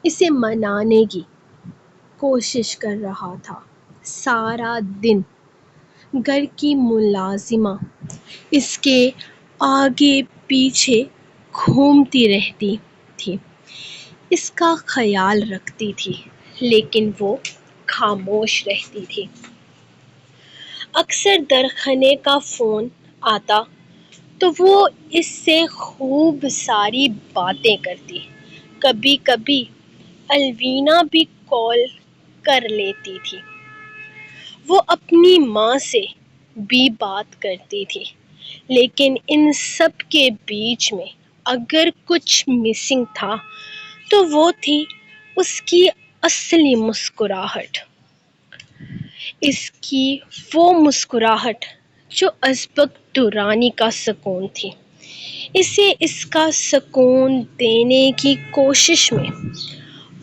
S1: اسے منانے کی کوشش کر رہا تھا۔ سارا دن گھر کی ملازمہ اس کے آگے پیچھے گھومتی رہتی تھی، اس کا خیال رکھتی تھی، لیکن وہ خاموش رہتی تھی۔ اکثر درخانے کا فون آتا تو وہ اس سے خوب ساری باتیں کرتی، کبھی کبھی الوینا بھی کال کر لیتی تھی۔ وہ اپنی ماں سے بھی بات کرتی تھی، لیکن ان سب کے بیچ میں اگر کچھ مسنگ تھا تو وہ تھی اس کی اصلی مسکراہٹ، اس کی وہ مسکراہٹ جو ازبک درانی کا سکون تھی۔ اسے اس کا سکون دینے کی کوشش میں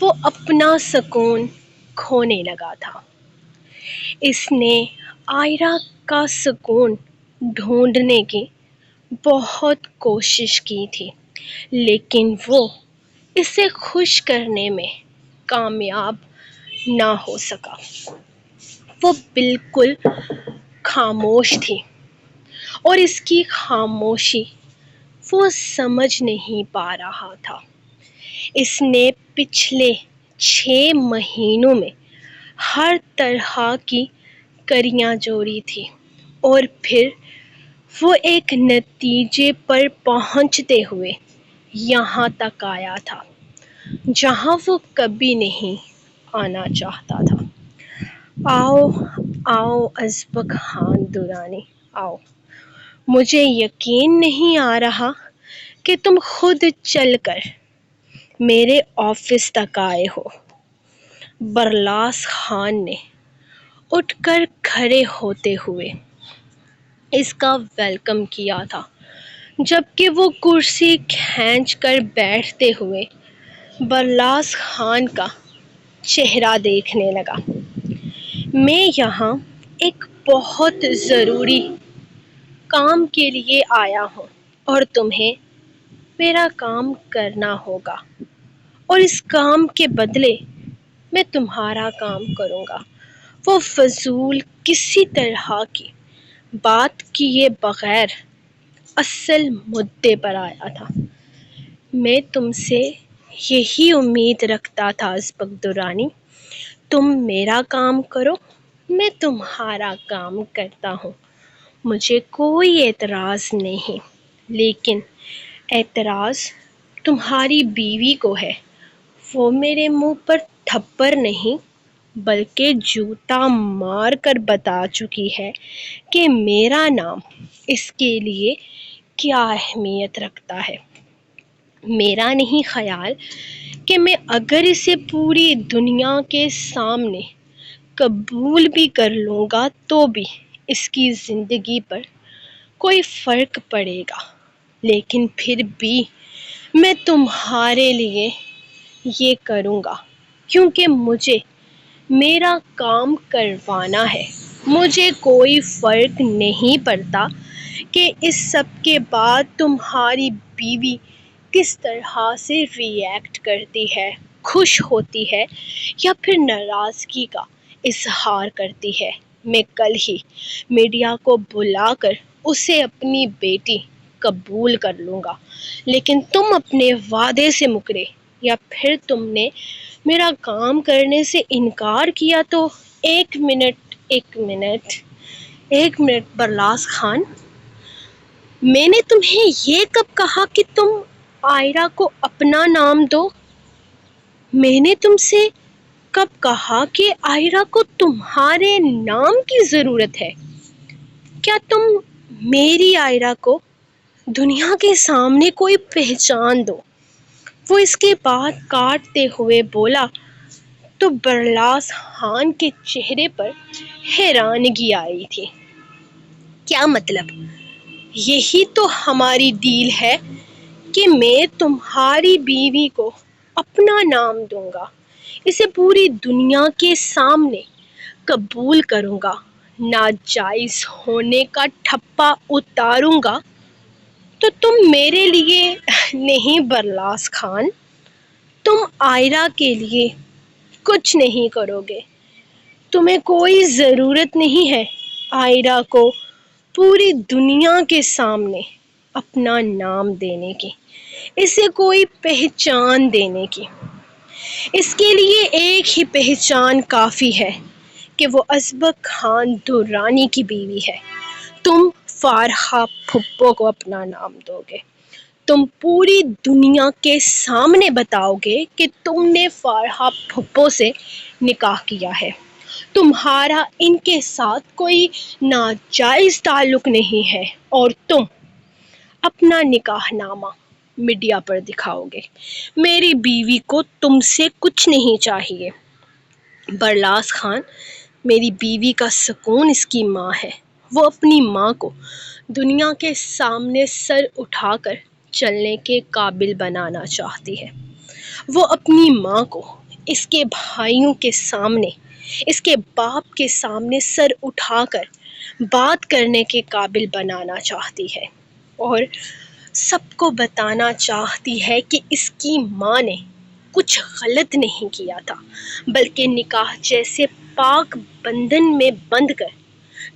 S1: وہ اپنا سکون کھونے لگا تھا۔ اس نے آئرا کا سکون ڈھونڈنے کی بہت کوشش کی تھی، لیکن وہ اسے خوش کرنے میں کامیاب نہ ہو سکا۔ وہ بالکل خاموش تھی، اور اس کی خاموشی وہ سمجھ نہیں پا رہا تھا۔ اس نے پچھلے 6 مہینوں میں ہر طرح کی کریاں جوڑی تھی، اور پھر وہ ایک نتیجے پر پہنچتے ہوئے یہاں تک آیا تھا جہاں وہ کبھی نہیں آنا چاہتا تھا۔ آؤ آؤ ازبک خان درانی، آؤ۔ مجھے یقین نہیں آ رہا کہ تم خود چل کر میرے آفس تک آئے ہو۔ برلاس خان نے اٹھ کر کھڑے ہوتے ہوئے اس کا ویلکم کیا تھا، جبکہ وہ کرسی کھینچ کر بیٹھتے ہوئے برلاس خان کا چہرہ دیکھنے لگا۔ میں یہاں ایک بہت ضروری کام کے لیے آیا ہوں، اور تمہیں میرا کام کرنا ہوگا، اور اس کام کے بدلے میں تمہارا کام کروں گا۔ وہ فضول کسی طرح کی بات کیے بغیر اصل مدعے پر آیا تھا۔ میں تم سے یہی امید رکھتا تھا ازبک درانی، تم میرا کام کرو، میں تمہارا کام کرتا ہوں۔ مجھے کوئی اعتراض نہیں، لیکن اعتراض تمہاری بیوی کو ہے۔ وہ میرے منہ پر تھپڑ نہیں بلکہ جوتا مار کر بتا چکی ہے کہ میرا نام اس کے لیے کیا اہمیت رکھتا ہے۔ میرا نہیں خیال کہ میں اگر اسے پوری دنیا کے سامنے قبول بھی کر لوں گا تو بھی اس کی زندگی پر کوئی فرق پڑے گا، لیکن پھر بھی میں تمہارے لیے یہ کروں گا کیونکہ مجھے میرا کام کروانا ہے۔ مجھے کوئی فرق نہیں پڑتا کہ اس سب کے بعد تمہاری بیوی کس طرح سے ری ایکٹ کرتی ہے، خوش ہوتی ہے یا پھر ناراضگی کا اظہار کرتی ہے۔ میں کل ہی میڈیا کو بلا کر اسے اپنی بیٹی قبول کر لوں گا، لیکن تم اپنے وعدے سے مکرے یا پھر تم نے میرا کام کرنے سے انکار کیا تو ایک منٹ ایک منٹ برلاس خان، میں نے تمہیں یہ کب کہا کہ تم آئرہ کو اپنا نام دو؟ میں نے تم سے کب کہا کہ آئرہ کو تمہارے نام کی ضرورت ہے؟ کیا تم میری آئرہ کو دنیا کے سامنے کوئی پہچان دو؟ وہ اس کے بعد کاٹتے ہوئے بولا تو برلاس خان کے چہرے پر حیرانگی آئی تھی۔ کیا مطلب؟ یہی تو ہماری ڈیل ہے کہ میں تمہاری بیوی کو اپنا نام دوں گا، اسے پوری دنیا کے سامنے قبول کروں گا، ناجائز ہونے کا ٹھپا اتاروں گا۔ تو تم میرے لیے نہیں برلاس خان، تم آئرہ کے لیے کچھ نہیں کرو گے۔ تمہیں کوئی ضرورت نہیں ہے آئرہ کو پوری دنیا کے سامنے اپنا نام دینے کی، اسے کوئی پہچان دینے کی۔ اس کے لیے ایک ہی پہچان کافی ہے کہ وہ ازبک خان درانی کی بیوی ہے۔ تم فارحہ پھپھو کو اپنا نام دو گے، تم پوری دنیا کے سامنے بتاؤ گے کہ تم نے فارحہ پھپھو سے نکاح کیا ہے، تمہارا ان کے ساتھ کوئی ناجائز تعلق نہیں ہے، اور تم اپنا نکاح نامہ میڈیا پر دکھاؤ گے۔ میری بیوی کو تم سے کچھ نہیں چاہیے برلاس خان، میری بیوی کا سکون اس کی ماں ہے۔ وہ اپنی ماں کو دنیا کے سامنے سر اٹھا کر چلنے کے قابل بنانا چاہتی ہے۔ وہ اپنی ماں کو اس کے بھائیوں کے سامنے، اس کے باپ کے سامنے سر اٹھا کر بات کرنے کے قابل بنانا چاہتی ہے، اور سب کو بتانا چاہتی ہے کہ اس کی ماں نے کچھ غلط نہیں کیا تھا، بلکہ نکاح جیسے پاک بندھن میں بندھ کر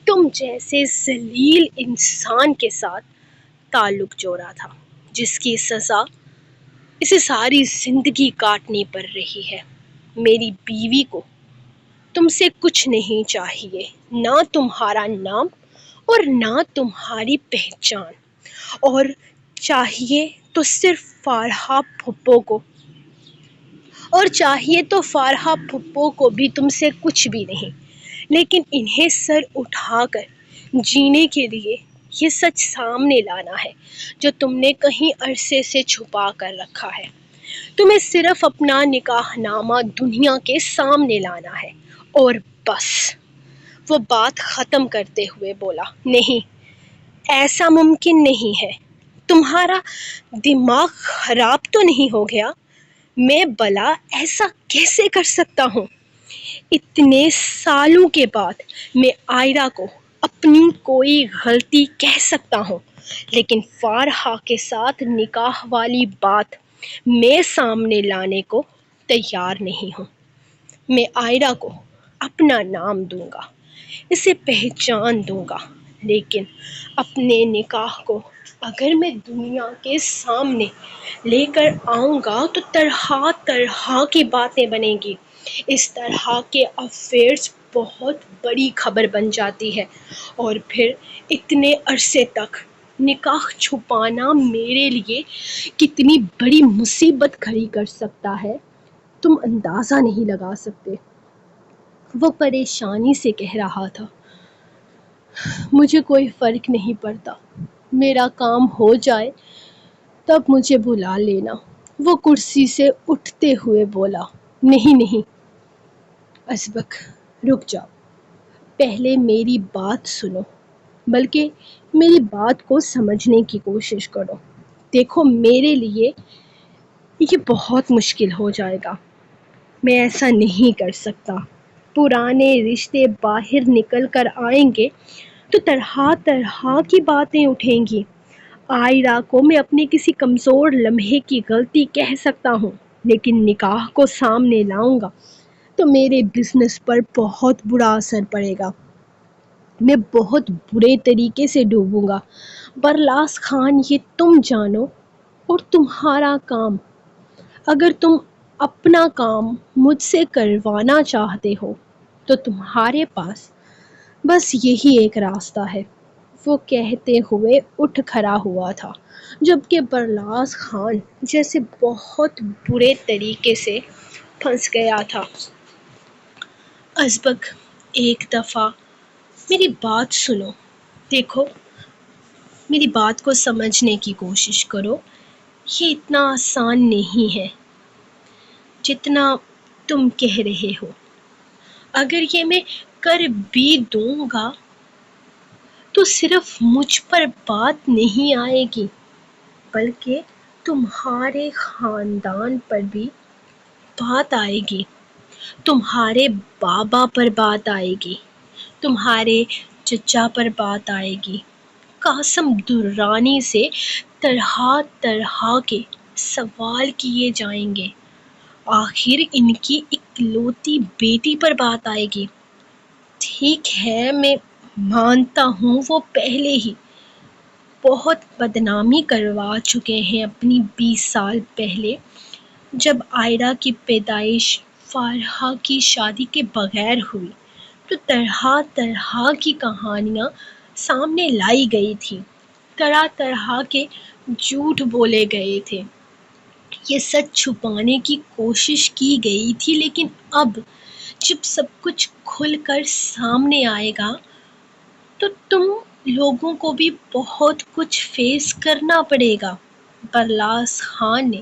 S1: تم جیسے ذلیل انسان کے ساتھ تعلق جوڑا تھا، جس کی سزا اسے ساری زندگی کاٹنی پڑ رہی ہے۔ میری بیوی کو تم سے کچھ نہیں چاہیے، نہ تمہارا نام اور نہ تمہاری پہچان، اور چاہیے تو صرف فارحہ پھپھو کو، اور چاہیے تو فارحہ پھپھو کو بھی تم سے کچھ بھی نہیں، لیکن انہیں سر اٹھا کر جینے کے لیے یہ سچ سامنے لانا ہے جو تم نے کہیں عرصے سے چھپا کر رکھا ہے۔ تمہیں صرف اپنا نکاح نامہ دنیا کے سامنے لانا ہے، اور بس۔ وہ بات ختم کرتے ہوئے بولا، نہیں، ایسا ممکن نہیں ہے۔ تمہارا دماغ خراب تو نہیں ہو گیا؟ میں بھلا ایسا کیسے کر سکتا ہوں؟ اتنے سالوں کے بعد میں آئرہ کو اپنی کوئی غلطی کہہ سکتا ہوں، لیکن فارحہ کے ساتھ نکاح والی بات میں سامنے لانے کو تیار نہیں ہوں۔ میں آئرہ کو اپنا نام دوں گا، اسے پہچان دوں گا، لیکن اپنے نکاح کو اگر میں دنیا کے سامنے لے کر آؤں گا تو طرح طرح کی باتیں بنیں گی۔ اس طرح کے افیئرز بہت بڑی خبر بن جاتی ہے، اور پھر اتنے عرصے تک نکاح چھپانا میرے لیے کتنی بڑی مصیبت کھڑی کر سکتا ہے، تم اندازہ نہیں لگا سکتے۔ وہ پریشانی سے کہہ رہا تھا، مجھے کوئی فرق نہیں پڑتا، میرا کام ہو جائے تب مجھے بلا لینا۔ وہ کرسی سے اٹھتے ہوئے بولا، نہیں، ازبک، رک جاؤ، پہلے میری بات سنو، بلکہ میری بات کو سمجھنے کی کوشش کرو۔ دیکھو، میرے لیے یہ بہت مشکل ہو جائے گا، میں ایسا نہیں کر سکتا۔ پرانے رشتے باہر نکل کر آئیں گے تو طرح طرح کی باتیں اٹھیں گی۔ آئرہ کو میں اپنے کسی کمزور لمحے کی غلطی کہہ سکتا ہوں، لیکن نکاح کو سامنے لاؤں گا تو میرے بزنس پر بہت برا اثر پڑے گا، میں بہت برے طریقے سے ڈوبوں گا۔ برلاس خان، یہ تم جانو، اور تمہارا کام۔ اگر تم اپنا کام مجھ سے کروانا چاہتے ہو تو تمہارے پاس بس یہی ایک راستہ ہے، وہ کہتے ہوئے اٹھ کھڑا ہوا تھا، جبکہ برلاس خان جیسے بہت برے طریقے سے پھنس گیا تھا۔ ازبک، ایک دفعہ میری بات سنو، دیکھو، میری بات کو سمجھنے کی کوشش کرو، یہ اتنا آسان نہیں ہے جتنا تم کہہ رہے ہو۔ اگر یہ میں کر بھی دوں گا تو صرف مجھ پر بات نہیں آئے گی، بلکہ تمہارے خاندان پر بھی بات آئے گی، تمہارے بابا پر بات آئے گی، تمہارے چچا پر بات آئے گی۔ قاسم درانی سے طرح طرح کے سوال کیے جائیں گے، آخر ان کی اکلوتی بیٹی پر بات آئے گی۔ ٹھیک ہے، میں مانتا ہوں وہ پہلے ہی بہت بدنامی کروا چکے ہیں، اپنی 20 سال پہلے جب آئرا کی پیدائش فارحہ کی شادی کے بغیر ہوئی تو طرح طرح کی کہانیاں سامنے لائی گئی تھی، طرح طرح کے جھوٹ بولے گئے تھے، یہ سچ چھپانے کی کوشش کی گئی تھی، لیکن اب جب سب کچھ کھل کر سامنے آئے گا تو تم لوگوں کو بھی بہت کچھ فیس کرنا پڑے گا۔ برلاس خان نے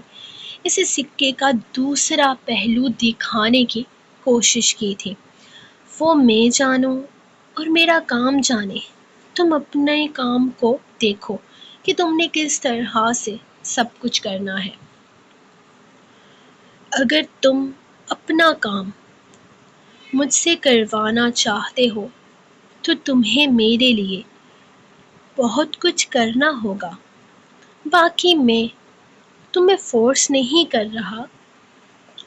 S1: اسے سکے کا دوسرا پہلو دکھانے کی کوشش کی تھی۔ وہ میں جانوں اور میرا کام جانے، تم اپنے کام کو دیکھو کہ تم نے کس طرح سے سب کچھ کرنا ہے۔ اگر تم اپنا کام مجھ سے کروانا چاہتے ہو تو تمہیں میرے لیے بہت کچھ کرنا ہوگا، باقی میں تمہیں فورس نہیں کر رہا،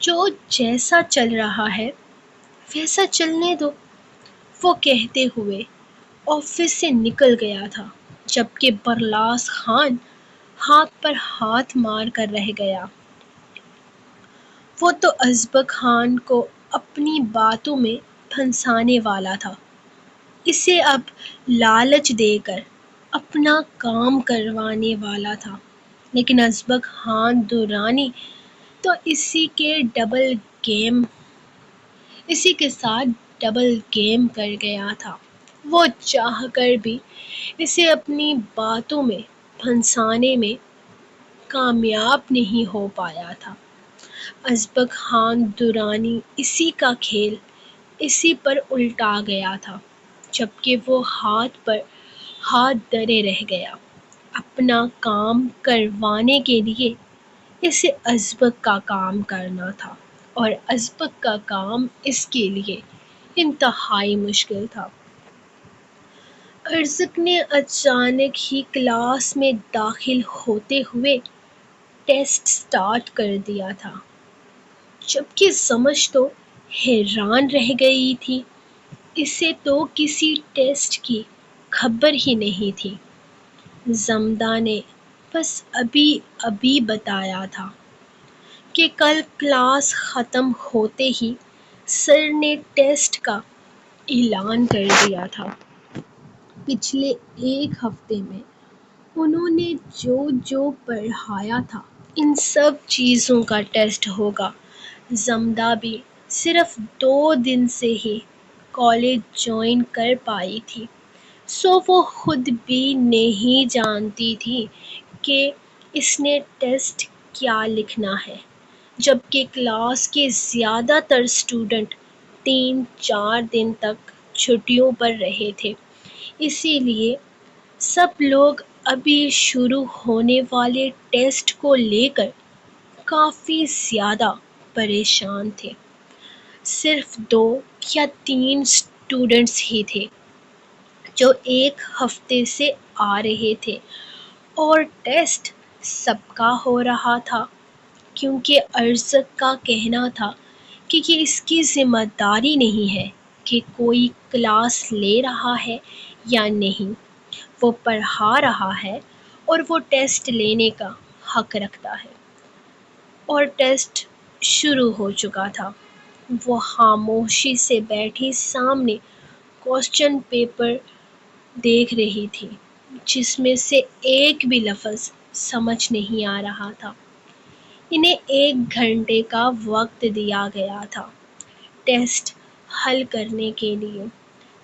S1: جو جیسا چل رہا ہے ویسا چلنے دو۔ وہ کہتے ہوئے آفس سے نکل گیا تھا، جبکہ برلاس خان ہاتھ پر ہاتھ مار کر رہ گیا۔ وہ تو ازبک خان کو اپنی باتوں میں پھنسانے والا تھا، اسے اب لالچ دے کر اپنا کام کروانے والا تھا، لیکن ازبک خان درانی تو اسی کے ساتھ ڈبل گیم کر گیا تھا۔ وہ چاہ کر بھی اسے اپنی باتوں میں پھنسانے میں کامیاب نہیں ہو پایا تھا۔ ازبک خان درانی اسی کا کھیل اسی پر الٹا گیا تھا، جبکہ وہ ہاتھ پر ہاتھ دھرے رہ گیا۔ اپنا کام کروانے کے لیے اسے ازبک کا کام کرنا تھا، اور ازبک کا کام اس کے لیے انتہائی مشکل تھا۔ ازبک نے اچانک ہی کلاس میں داخل ہوتے ہوئے ٹیسٹ سٹارٹ کر دیا تھا، جبکہ سمجھ تو حیران رہ گئی تھی، اسے تو کسی ٹیسٹ کی خبر ہی نہیں تھی۔ زمدہ نے بس ابھی ابھی بتایا تھا کہ کل کلاس ختم ہوتے ہی سر نے ٹیسٹ کا اعلان کر دیا تھا۔ پچھلے ایک ہفتے میں انہوں نے جو جو پڑھایا تھا ان سب چیزوں کا ٹیسٹ ہوگا۔ زمدہ بھی صرف 2 دن سے ہی کالج جوائن کر پائی تھی، سو وہ خود بھی نہیں جانتی تھی کہ اس نے ٹیسٹ کیا لکھنا ہے، جبکہ کلاس کے زیادہ تر اسٹوڈنٹ 3-4 دن تک چھٹیوں پر رہے تھے، اسی لیے سب لوگ ابھی شروع ہونے والے ٹیسٹ کو لے کر کافی زیادہ پریشان تھے۔ صرف 2 یا 3 اسٹوڈنٹس ہی تھے جو ایک ہفتے سے آ رہے تھے، اور ٹیسٹ سب کا ہو رہا تھا، کیونکہ ازبک کا کہنا تھا کہ یہ اس کی ذمہ داری نہیں ہے کہ کوئی کلاس لے رہا ہے یا نہیں، وہ پڑھا رہا ہے اور وہ ٹیسٹ لینے کا حق رکھتا ہے۔ اور ٹیسٹ شروع ہو چکا تھا۔ وہ خاموشی سے بیٹھی سامنے کوسچن پیپر دیکھ رہی تھی جس میں سے ایک بھی لفظ سمجھ نہیں آ رہا تھا۔ انہیں 1 گھنٹے کا وقت دیا گیا تھا ٹیسٹ حل کرنے کے لیے،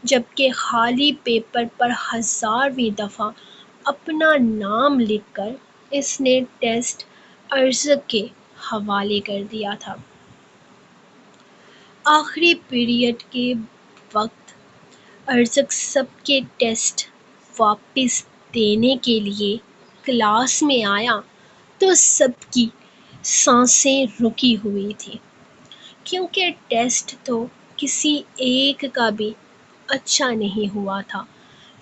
S1: جبکہ خالی پیپر پر 1000ویں دفعہ اپنا نام لکھ کر اس نے ٹیسٹ ارزق کے حوالے کر دیا تھا۔ آخری پیریڈ کے وقت ارزق سب کے ٹیسٹ واپس دینے کے لیے کلاس میں آیا تو سب کی سانسیں رکی ہوئی تھیں، کیونکہ ٹیسٹ تو کسی ایک کا بھی اچھا نہیں ہوا تھا۔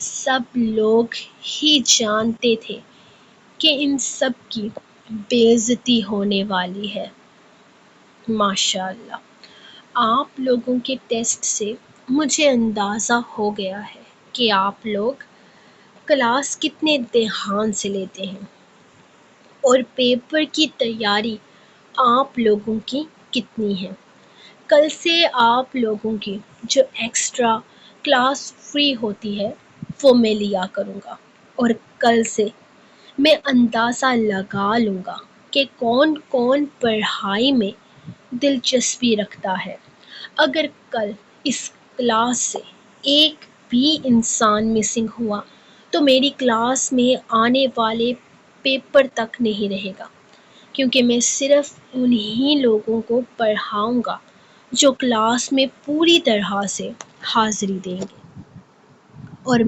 S1: سب لوگ ہی جانتے تھے کہ ان سب کی بے عزتی ہونے والی ہے۔ ماشاءاللہ، آپ لوگوں کے ٹیسٹ سے مجھے اندازہ ہو گیا ہے کہ آپ لوگ کلاس کتنے دھیان سے لیتے ہیں اور پیپر کی تیاری آپ لوگوں کی کتنی ہے۔ کل سے آپ لوگوں کی جو ایکسٹرا کلاس فری ہوتی ہے وہ میں لیا کروں گا، اور کل سے میں اندازہ لگا لوں گا کہ کون کون پڑھائی میں دلچسپی رکھتا ہے۔ اگر کل اس کلاس سے ایک بھی انسان مسنگ ہوا تو میری کلاس میں آنے والے پیپر تک نہیں رہے گا، کیونکہ میں صرف انہی لوگوں کو پڑھاؤں گا جو کلاس میں پوری طرح سے حاضری دیں گے۔ اور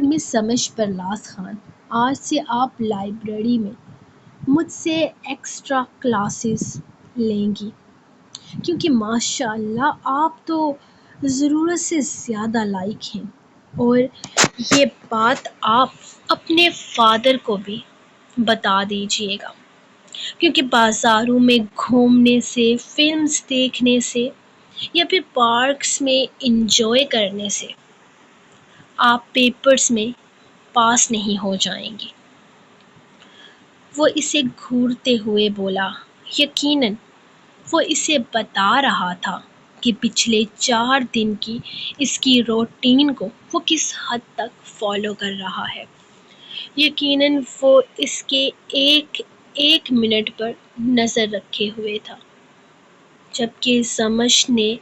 S1: میں سمجھ پرلاز خان، آج سے آپ لائبریری میں مجھ سے ایکسٹرا کلاسز لیں گی، کیونکہ ماشاء اللہ آپ تو ضرورت سے زیادہ لائق ہیں۔ اور یہ بات آپ اپنے فادر کو بھی بتا دیجیے گا، کیونکہ بازاروں میں گھومنے سے، فلمز دیکھنے سے یا پھر پارکس میں انجوائے کرنے سے آپ پیپرز میں پاس نہیں ہو جائیں گی۔ وہ اسے گھورتے ہوئے بولا۔ یقیناً وہ اسے بتا رہا تھا کہ پچھلے 4 دن کی اس کی روٹین کو وہ کس حد تک فالو کر رہا ہے۔ یقیناً وہ اس کے ایک ایک منٹ پر نظر رکھے ہوئے تھا، جبکہ سمجھ نے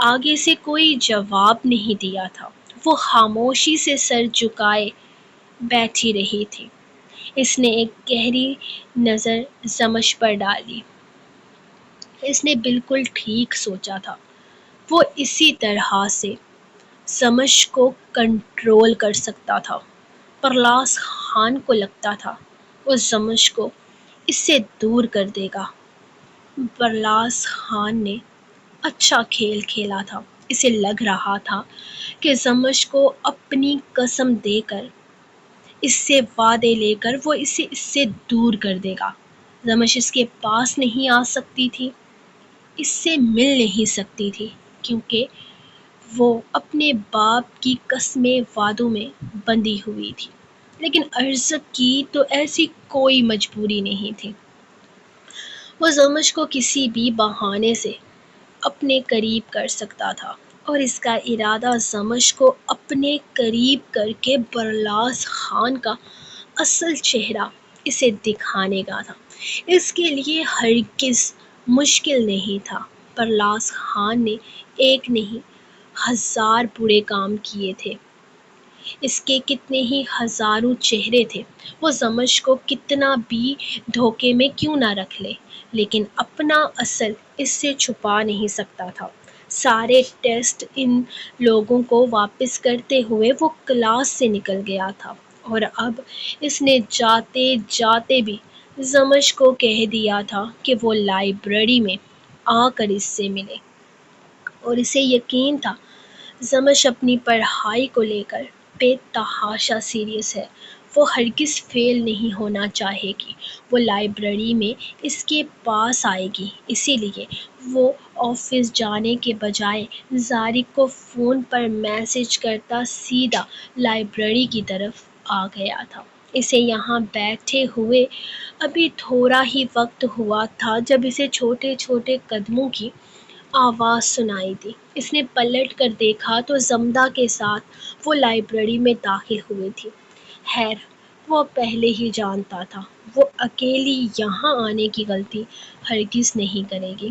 S1: آگے سے کوئی جواب نہیں دیا تھا۔ وہ خاموشی سے سر جھکائے بیٹھی رہی تھی۔ اس نے ایک گہری نظر سمجھ پر ڈالی۔ اس نے بالکل ٹھیک سوچا تھا۔ وہ اسی طرح سے سمجھ کو کنٹرول کر سکتا تھا۔ پرلاز خان کو لگتا تھا وہ سمجھ کو اس سے دور کر دے گا۔ پرلاز خان نے اچھا کھیل کھیلا تھا۔ اسے لگ رہا تھا کہ سمجھ کو اپنی قسم دے کر، اس سے وعدے لے کر وہ اسے اس سے دور کر دے گا۔ سمجھ اس کے پاس نہیں آ سکتی تھی، اس سے مل نہیں سکتی تھی، کیونکہ وہ اپنے باپ کی قسمیں وعدوں میں بندھی ہوئی تھی۔ لیکن ارزق کی تو ایسی کوئی مجبوری نہیں تھی۔ وہ سمجھ کو کسی بھی بہانے سے اپنے قریب کر سکتا تھا، اور اس کا ارادہ سمجھ کو اپنے قریب کر کے پرلاز خان کا اصل چہرہ اسے دکھانے کا تھا۔ اس کے لیے ہرگز مشکل نہیں تھا۔ پرلاز خان نے ایک نہیں 1000 برے کام کیے تھے۔ اس کے کتنے ہی ہزاروں چہرے تھے، وہ سمجھ کو کتنا بھی دھوکے میں کیوں نہ رکھ لے، لیکن اپنا اصل اس سے چھپا نہیں سکتا تھا۔ سارے ٹیسٹ ان لوگوں کو واپس کرتے ہوئے وہ کلاس سے نکل گیا تھا، اور اب اس نے جاتے جاتے بھی سمجھ کو کہہ دیا تھا کہ وہ لائبریری میں آ کر اس سے ملے، اور اسے یقین تھا سمجھ اپنی پڑھائی کو لے کر بے تحاشا سیریس ہے۔ وہ ہرگز فیل نہیں ہونا چاہے گی۔ وہ لائبریری میں اس کے پاس آئے گی۔ اسی لیے وہ آفس جانے کے بجائے زارق کو فون پر میسج کرتا سیدھا لائبریری کی طرف آ گیا تھا۔ اسے یہاں بیٹھے ہوئے ابھی تھوڑا ہی وقت ہوا تھا جب اسے چھوٹے چھوٹے قدموں کی آواز سنائی دی۔ اس نے پلٹ کر دیکھا تو زمدہ کے ساتھ وہ لائبریری میں داخل ہوئی تھی۔ خیر وہ پہلے ہی جانتا تھا وہ اکیلی یہاں آنے کی غلطی ہرگز نہیں کرے گی۔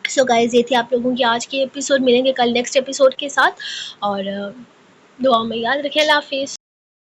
S1: سو گائز یہ تھی آپ لوگوں کی آج کی ایپیسوڈ۔ ملیں گے کل نیکسٹ ایپیسوڈ کے ساتھ، اور دعا میں یاد رکھیں۔ اللہ حافظ۔